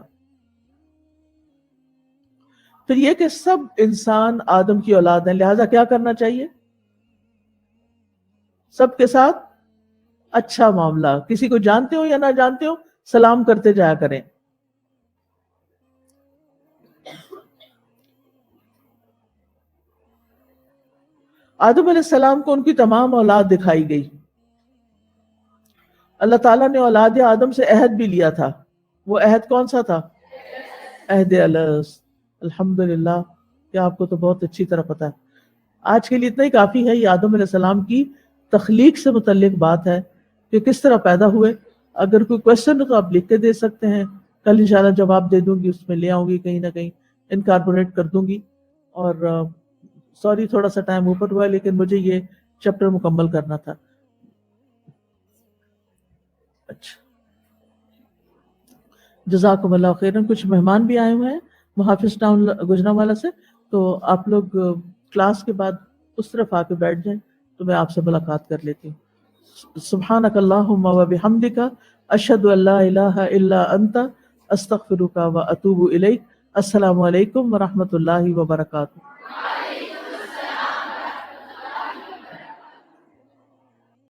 پھر یہ کہ سب انسان آدم کی اولاد ہیں، لہذا کیا کرنا چاہیے؟ سب کے ساتھ اچھا معاملہ، کسی کو جانتے ہو یا نہ جانتے ہو سلام کرتے جایا کریں. آدم علیہ السلام کو ان کی تمام اولاد دکھائی گئی. اللہ تعالیٰ نے اولاد آدم سے عہد بھی لیا تھا. وہ عہد کون سا تھا؟ عہد الست. الحمدللہ کہ آپ کو تو بہت اچھی طرح پتا ہے. آج کے لیے اتنا ہی کافی ہے. یہ آدم علیہ السلام کی تخلیق سے متعلق بات ہے کہ کس طرح پیدا ہوئے. اگر کوئی کوشچن ہو تو آپ لکھ کے دے سکتے ہیں, کل انشاءاللہ جواب دے دوں گی, اس میں لے آؤں گی, کہیں نہ کہیں انکارپوریٹ کر دوں گی. اور سوری تھوڑا سا ٹائم اوپر ہوا ہے, لیکن مجھے یہ چیپٹر مکمل کرنا تھا. اچھا, جزاکم اللہ خیرن. کچھ مہمان بھی آئے ہوئے ہیں محافظ ٹاؤن گوجرانوالہ سے, تو آپ لوگ کلاس کے بعد اس طرف آ کے بیٹھ جائیں تو میں آپ سے ملاقات کر لیتی ہوں. سبحانک اللہم و بحمدک اشہد ان لا الہ الا انت استغفرک و اتوب الیک. السلام علیکم ورحمۃ اللہ وبرکاتہ.